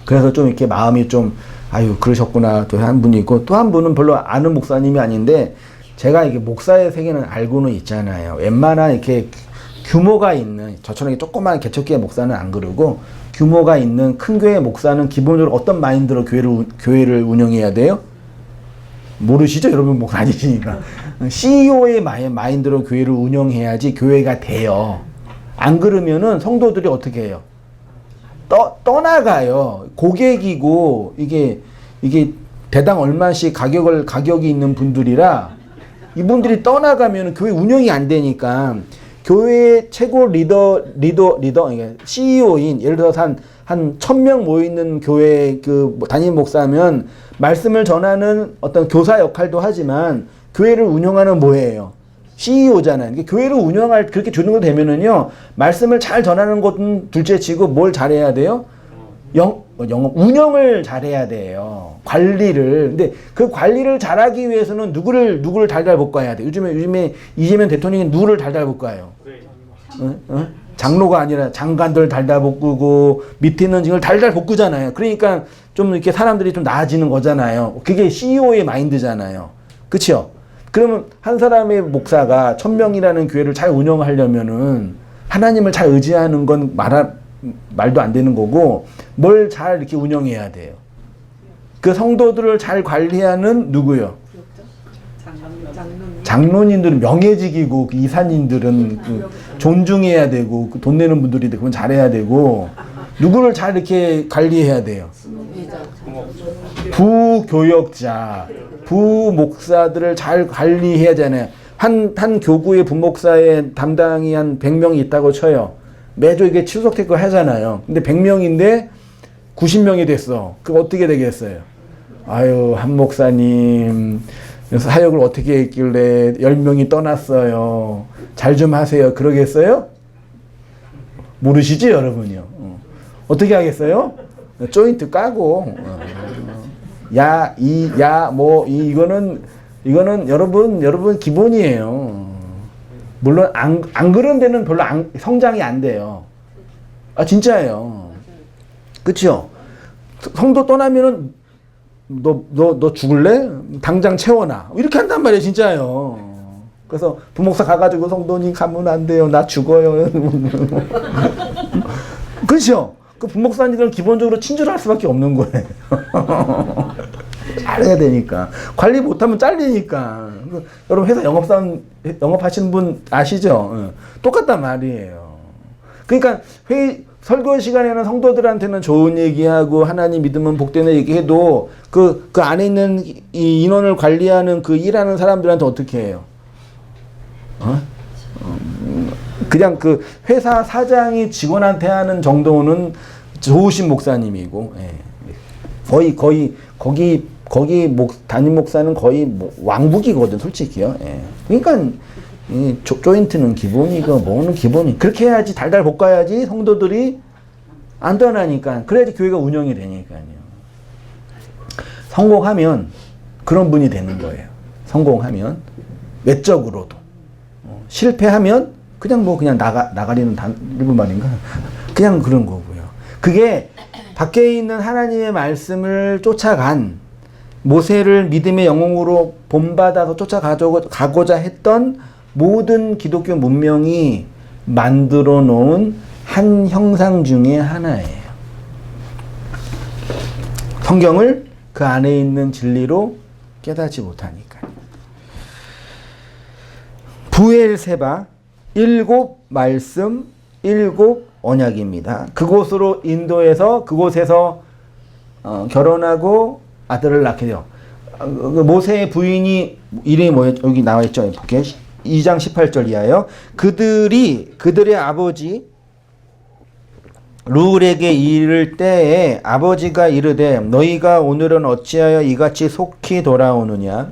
그래서 좀 이렇게 마음이 좀 아유 그러셨구나 또 한 분이 있고 또 한 분은 별로 아는 목사님이 아닌데 제가 이게 목사의 세계는 알고는 있잖아요. 웬만한 이렇게 규모가 있는 저처럼 조그만 개척교회 목사는 안 그러고 규모가 있는 큰 교회 목사는 기본적으로 어떤 마인드로 교회를 운영해야 돼요? 모르시죠? 여러분 목사 아니시니까. CEO의 마인드로 교회를 운영해야지 교회가 돼요. 안 그러면은 성도들이 어떻게 해요? 떠나가요. 고객이고 이게 대당 얼마씩 가격이 있는 분들이라 이분들이 떠나가면 교회 운영이 안 되니까 교회의 최고 리더, CEO인, 예를 들어서 한 1000명 모이는 교회 그 담임 목사면 말씀을 전하는 어떤 교사 역할도 하지만 교회를 운영하는 뭐예요? CEO잖아요. 교회를 그렇게 주는 되면은요, 말씀을 잘 전하는 것은 둘째 치고 뭘 잘해야 돼요? 운영을 잘해야 돼요. 관리를. 근데 그 관리를 잘하기 위해서는 누구를 달달 볶아야 돼. 요즘에 이재명 대통령이 누구를 달달 볶아요? 장로가 아니라 장관들 달달 볶고 밑에 있는 직을 달달 볶으잖아요. 그러니까 좀 이렇게 사람들이 좀 나아지는 거잖아요. 그게 CEO의 마인드잖아요. 그렇죠? 그러면 한 사람의 목사가 1000명이라는 교회를 잘 운영하려면은 하나님을 잘 의지하는 건 말도 안 되는 거고, 뭘 잘 이렇게 운영해야 돼요. 그 성도들을 잘 관리하는 누구요? 장로님들은 명예직이고, 그 이사님들은 존중해야 되고, 돈 내는 분들이 그건 잘해야 되고, 누구를 잘 이렇게 관리해야 돼요? 부교역자, 부목사들을 잘 관리해야 되잖아요. 한 교구의 부목사의 담당이 한 100명이 있다고 쳐요. 매주 이게 출석 거 하잖아요. 근데 100명인데 90명이 됐어. 그럼 어떻게 되겠어요? 아유, 한 목사님 사역을 어떻게 했길래 10명이 떠났어요. 잘 좀 하세요. 그러겠어요? 모르시지, 여러분이요. 어떻게 하겠어요? 조인트 까고 이거는 여러분 기본이에요. 물론 안 그런 데는 별로 성장이 안 돼요. 아, 진짜예요. 그쵸? 성도 떠나면은 너 죽을래? 당장 채워놔. 이렇게 한단 말이에요, 진짜예요. 그래서 부목사 가가지고 성도님 가면 안 돼요. 나 죽어요. 그렇죠? 그 부목사님들은 기본적으로 친절할 수밖에 없는 거예요. 잘해야 되니까. 관리 못하면 잘리니까. 여러분 회사 영업하시는 분 아시죠? 똑같단 말이에요. 그러니까 설교 시간에는 성도들한테는 좋은 얘기하고 하나님 믿으면 복되는 얘기해도 그 안에 있는 이 인원을 관리하는 그 일하는 사람들한테 어떻게 해요? 그냥 그 회사 사장이 직원한테 하는 정도는 좋으신 목사님이고, 거기 담임 목사는 거의 왕국이거든, 솔직히요. 그러니까 조인트는 기본이고 뭐는 기본이. 그렇게 해야지 달달 볶아야지 성도들이 안 떠나니까. 그래야지 교회가 운영이 되니까요. 성공하면 그런 분이 되는 거예요. 성공하면 외적으로도. 실패하면 그냥 나가리는 일본 말인가? 그냥 그런 거고요. 그게 밖에 있는 하나님의 말씀을 쫓아간 모세를 믿음의 영웅으로 본받아서 쫓아가고자 했던 모든 기독교 문명이 만들어 놓은 한 형상 중에 하나예요. 성경을 그 안에 있는 진리로 깨닫지 못하니까. 부엘세바 7 말씀 7 언약입니다. 그곳에서 결혼하고 아들을 낳게 돼요. 모세의 부인이 이름이 뭐였죠? 여기 나와 있죠. 2장 18절 이하요. 그들의 아버지 르울에게 이를 때에 아버지가 이르되 너희가 오늘은 어찌하여 이같이 속히 돌아오느냐?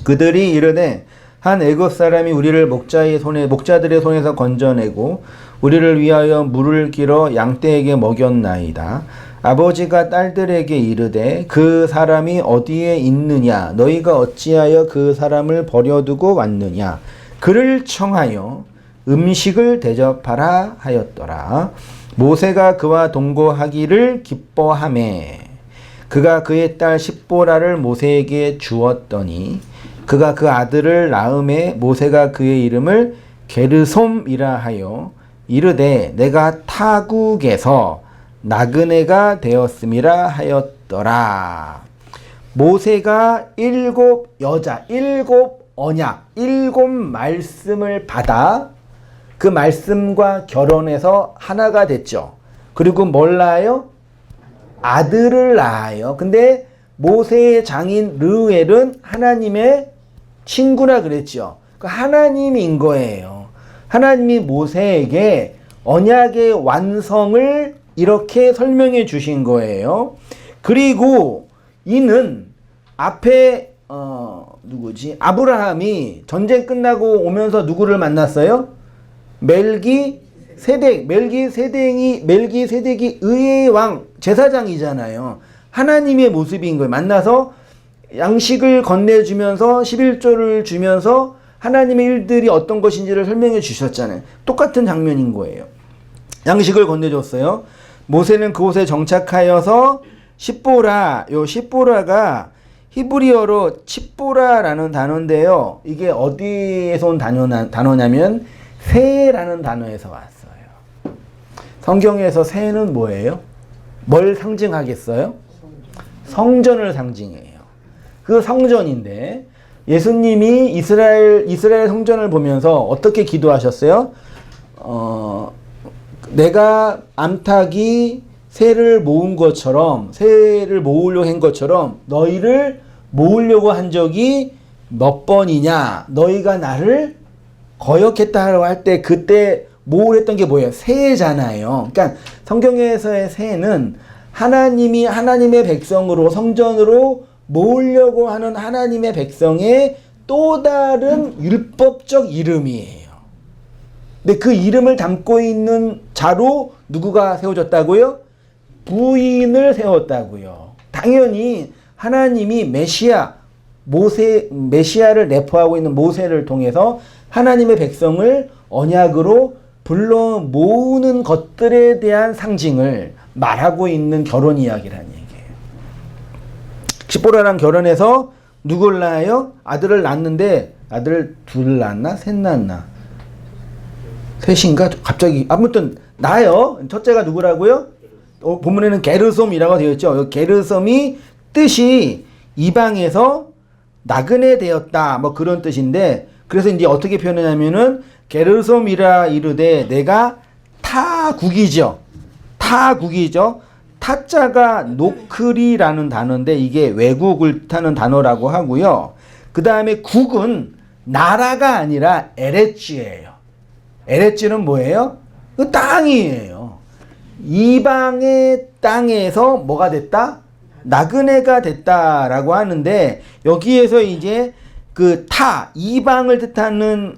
그들이 이르되 한 애굽 사람이 우리를 목자들의 손에서 건져내고 우리를 위하여 물을 길어 양떼에게 먹였나이다. 아버지가 딸들에게 이르되 그 사람이 어디에 있느냐? 너희가 어찌하여 그 사람을 버려두고 왔느냐? 그를 청하여 음식을 대접하라 하였더라. 모세가 그와 동거하기를 기뻐하매 그가 그의 딸 십보라를 모세에게 주었더니 그가 그 아들을 낳음에 모세가 그의 이름을 게르솜이라 하여 이르되 내가 타국에서 나그네가 되었음이라 하였더라. 모세가 7 여자, 7 언약, 7 말씀을 받아 그 말씀과 결혼해서 하나가 됐죠. 그리고 뭘 낳아요? 아들을 낳아요. 근데 모세의 장인 르우엘은 하나님의 친구라 그랬죠. 그 하나님인 거예요. 하나님이 모세에게 언약의 완성을 이렇게 설명해 주신 거예요. 그리고 이는 앞에 누구지? 아브라함이 전쟁 끝나고 오면서 누구를 만났어요? 멜기세덱. 멜기세덱이 의의 왕 제사장이잖아요. 하나님의 모습인 거예요. 만나서 양식을 건네주면서 11조를 주면서 하나님의 일들이 어떤 것인지를 설명해 주셨잖아요. 똑같은 장면인 거예요. 양식을 건네줬어요. 모세는 그곳에 정착하여서 십보라, 요 십보라가 히브리어로 칩보라라는 단어인데요. 이게 어디에서 온 단어냐면 새라는 단어에서 왔어요. 성경에서 새는 뭐예요? 뭘 상징하겠어요? 성전을 상징해요. 그 성전인데 예수님이 이스라엘 성전을 보면서 어떻게 기도하셨어요? 내가 암탉이 새를 모은 것처럼, 새를 모으려고 한 것처럼 너희를 모으려고 한 적이 몇 번이냐? 너희가 나를 거역했다고 할 때 그때 모으랬던 게 뭐예요? 새잖아요. 그러니까 성경에서의 새는 하나님이 하나님의 백성으로 성전으로 모으려고 하는 하나님의 백성의 또 다른 율법적 이름이에요. 근데 그 이름을 담고 있는 자로 누구가 세워졌다고요? 부인을 세웠다고요. 당연히 하나님이 메시아를 내포하고 있는 모세를 통해서 하나님의 백성을 언약으로 불러 모으는 것들에 대한 상징을 말하고 있는 결혼 이야기라는 얘기예요. 십보라랑 결혼해서 누굴 낳아요? 아들을 낳았는데 아들 둘 낳았나? 셋 낳았나? 셋인가? 갑자기 아무튼 낳아요. 첫째가 누구라고요? 본문에는 게르솜이라고 되어 있죠. 게르솜이 뜻이 이방에서 나그네 되었다 뭐 그런 뜻인데, 그래서 이제 어떻게 표현하냐면은 게르솜이라 이르되 내가 타국이죠. 타자가 노크리라는 단어인데 이게 외국을 뜻하는 단어라고 하고요. 그 다음에 국은 나라가 아니라 에레츠예요. 에레츠는 뭐예요? 그 땅이에요. 이방의 땅에서 뭐가 됐다? 나그네가 됐다라고 하는데, 여기에서 이제 그 이방을 뜻하는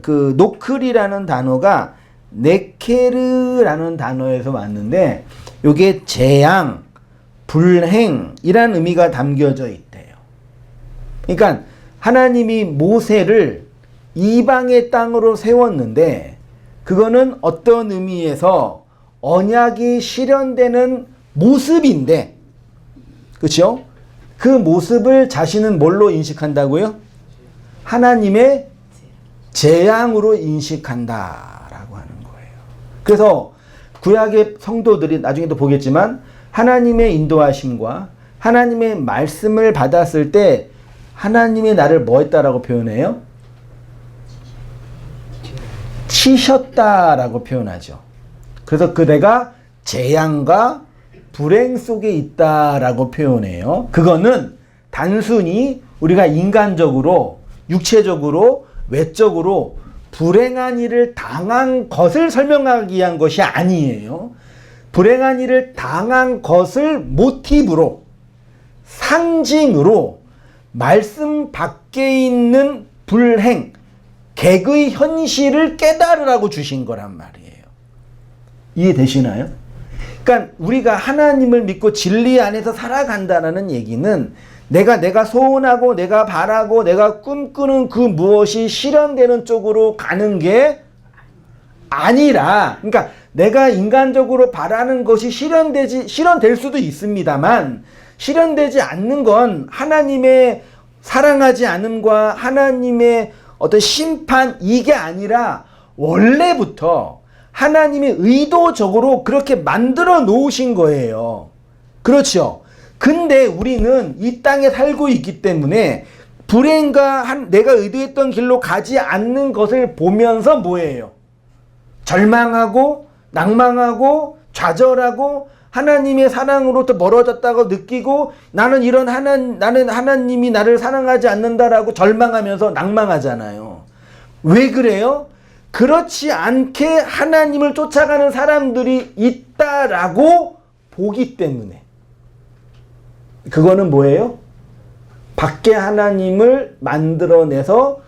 그 노클이라는 단어가 네케르라는 단어에서 왔는데, 요게 재앙, 불행이라는 의미가 담겨져 있대요. 그러니까 하나님이 모세를 이방의 땅으로 세웠는데, 그거는 어떤 의미에서 언약이 실현되는 모습인데, 그렇죠? 그 모습을 자신은 뭘로 인식한다고요? 하나님의 재앙으로 인식한다라고 하는 거예요. 그래서 구약의 성도들이 나중에도 보겠지만 하나님의 인도하심과 하나님의 말씀을 받았을 때 하나님이 나를 뭐 했다라고 표현해요? 치셨다라고 표현하죠. 그래서 내가 재앙과 불행 속에 있다라고 표현해요. 그거는 단순히 우리가 인간적으로, 육체적으로, 외적으로 불행한 일을 당한 것을 설명하기 위한 것이 아니에요. 불행한 일을 당한 것을 모티브로, 상징으로 말씀 밖에 있는 불행, 객의 현실을 깨달으라고 주신 거란 말이에요. 이해되시나요? 그러니까 우리가 하나님을 믿고 진리 안에서 살아간다는 얘기는 내가 소원하고 내가 바라고 내가 꿈꾸는 그 무엇이 실현되는 쪽으로 가는 게 아니라, 그러니까 내가 인간적으로 바라는 것이 실현될 수도 있습니다만, 실현되지 않는 건 하나님의 사랑하지 않음과 하나님의 어떤 심판, 이게 아니라 원래부터 하나님이 의도적으로 그렇게 만들어 놓으신 거예요. 그렇죠. 근데 우리는 이 땅에 살고 있기 때문에 불행과 내가 의도했던 길로 가지 않는 것을 보면서 뭐예요? 절망하고 낭망하고 좌절하고 하나님의 사랑으로부터 멀어졌다고 느끼고 나는 하나님이 나를 사랑하지 않는다라고 절망하면서 낭망하잖아요. 왜 그래요? 그렇지 않게 하나님을 쫓아가는 사람들이 있다라고 보기 때문에. 그거는 뭐예요? 밖에 하나님을 만들어내서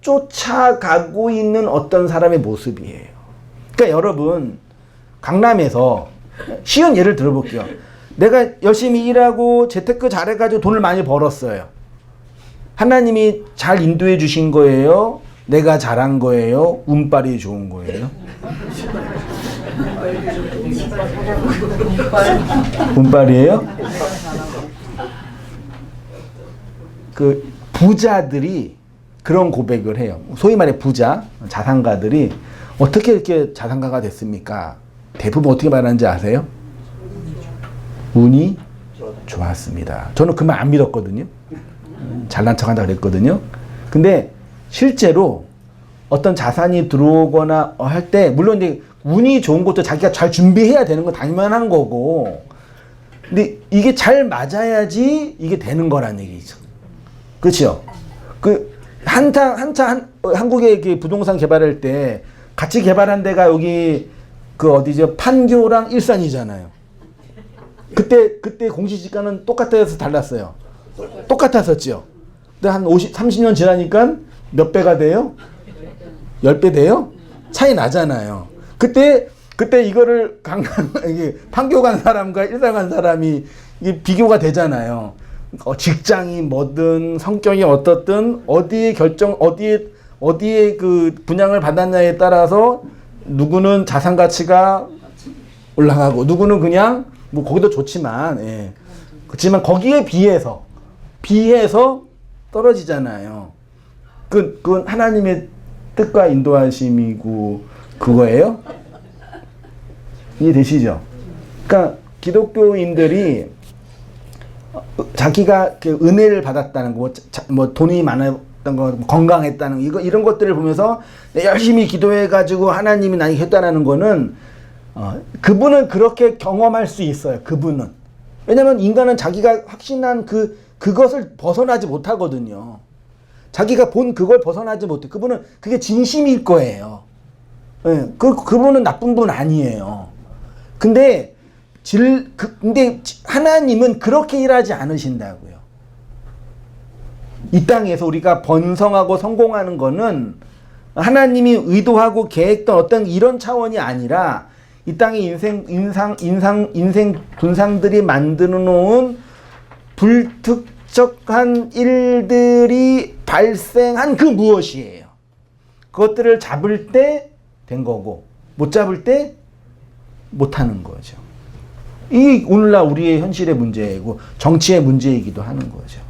쫓아가고 있는 어떤 사람의 모습이에요. 그러니까 여러분, 강남에서 쉬운 예를 들어볼게요. 내가 열심히 일하고 재테크 잘해가지고 돈을 많이 벌었어요. 하나님이 잘 인도해 주신 거예요? 내가 잘한 거예요? 운빨이 좋은 거예요? 운빨이에요? 그 부자들이 그런 고백을 해요. 소위 말해 부자, 자산가들이 어떻게 이렇게 자산가가 됐습니까? 대부분 어떻게 말하는지 아세요? 운이 좋았습니다. 저는 그 말 안 믿었거든요. 잘난 척한다 그랬거든요. 근데 실제로 어떤 자산이 들어오거나 할 때 물론 이제 운이 좋은 것도 자기가 잘 준비해야 되는 건 당연한 거고, 근데 이게 잘 맞아야지 이게 되는 거란 얘기죠. 그렇죠? 한국의 부동산 개발할 때 같이 개발한 데가 여기 어디죠? 판교랑 일산이잖아요. 그때 공시지가는 똑같아서 달랐어요. 똑같았었죠. 근데 한 30년 지나니까 몇 배가 돼요? 10배 돼요? 차이 나잖아요. 그때 이거를 판교 간 사람과 일산 간 사람이 이게 비교가 되잖아요. 직장이 뭐든 성격이 어떻든 어디에 그 분양을 받았냐에 따라서 누구는 자산 가치가 올라가고 누구는 그냥 뭐 거기도 좋지만, 예. 그렇지만 거기에 비해서 떨어지잖아요. 그건 하나님의 뜻과 인도하심이고 그거예요. 이해되시죠? 그러니까 기독교인들이 자기가 은혜를 받았다는 거, 뭐 돈이 많았던 거, 건강했다는 거, 이런 것들을 보면서 열심히 기도해가지고 하나님이 나에게 했다는 거는 그분은 그렇게 경험할 수 있어요. 그분은. 왜냐면 인간은 자기가 확신한 그것을 벗어나지 못하거든요. 자기가 본 그걸 벗어나지 못해. 그분은 그게 진심일 거예요. 예, 그분은 나쁜 분 아니에요. 근데 하나님은 그렇게 일하지 않으신다고요. 이 땅에서 우리가 번성하고 성공하는 거는 하나님이 의도하고 계획던 어떤 이런 차원이 아니라 이 땅의 인생 분상들이 만들어 놓은 불특정한 일들이 발생한 그 무엇이에요. 그것들을 잡을 때 된 거고 못 잡을 때 못하는 거죠. 이 오늘날 우리의 현실의 문제이고 정치의 문제이기도 하는 거죠.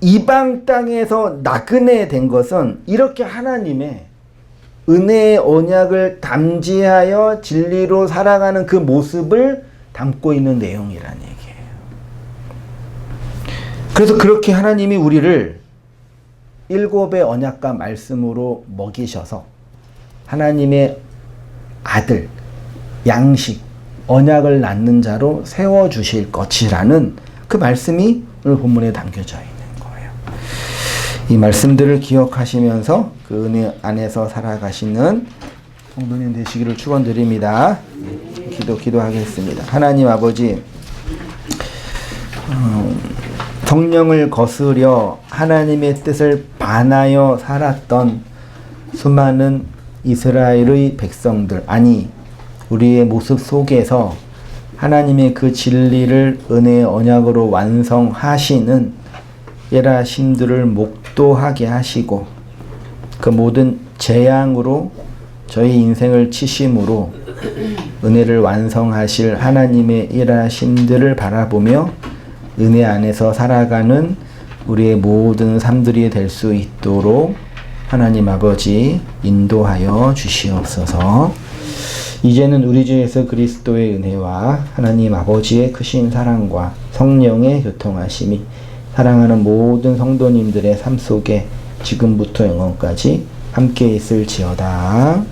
이방 땅에서 나그네 된 것은 이렇게 하나님의 은혜의 언약을 담지하여 진리로 살아가는 그 모습을 담고 있는 내용이라는 얘기예요. 그래서 그렇게 하나님이 우리를 7의 언약과 말씀으로 먹이셔서 하나님의 아들, 양식, 언약을 낳는 자로 세워주실 것이라는 그 말씀이 오늘 본문에 담겨져 있는 거예요. 이 말씀들을 기억하시면서 그 은혜 안에서 살아가시는 성도님 되시기를 축원드립니다. 기도하겠습니다. 하나님 아버지, 성령을 거스려 하나님의 뜻을 반하여 살았던 수많은 이스라엘의 백성들, 아니 우리의 모습 속에서 하나님의 그 진리를 은혜의 언약으로 완성하시는 예라심들을 목도하게 하시고 그 모든 재앙으로 저희 인생을 치심으로 은혜를 완성하실 하나님의 예라심들을 바라보며 은혜 안에서 살아가는 우리의 모든 삶들이 될 수 있도록 하나님 아버지 인도하여 주시옵소서. 이제는 우리 주 예수 그리스도의 은혜와 하나님 아버지의 크신 사랑과 성령의 교통하심이 사랑하는 모든 성도님들의 삶 속에 지금부터 영원까지 함께 있을지어다.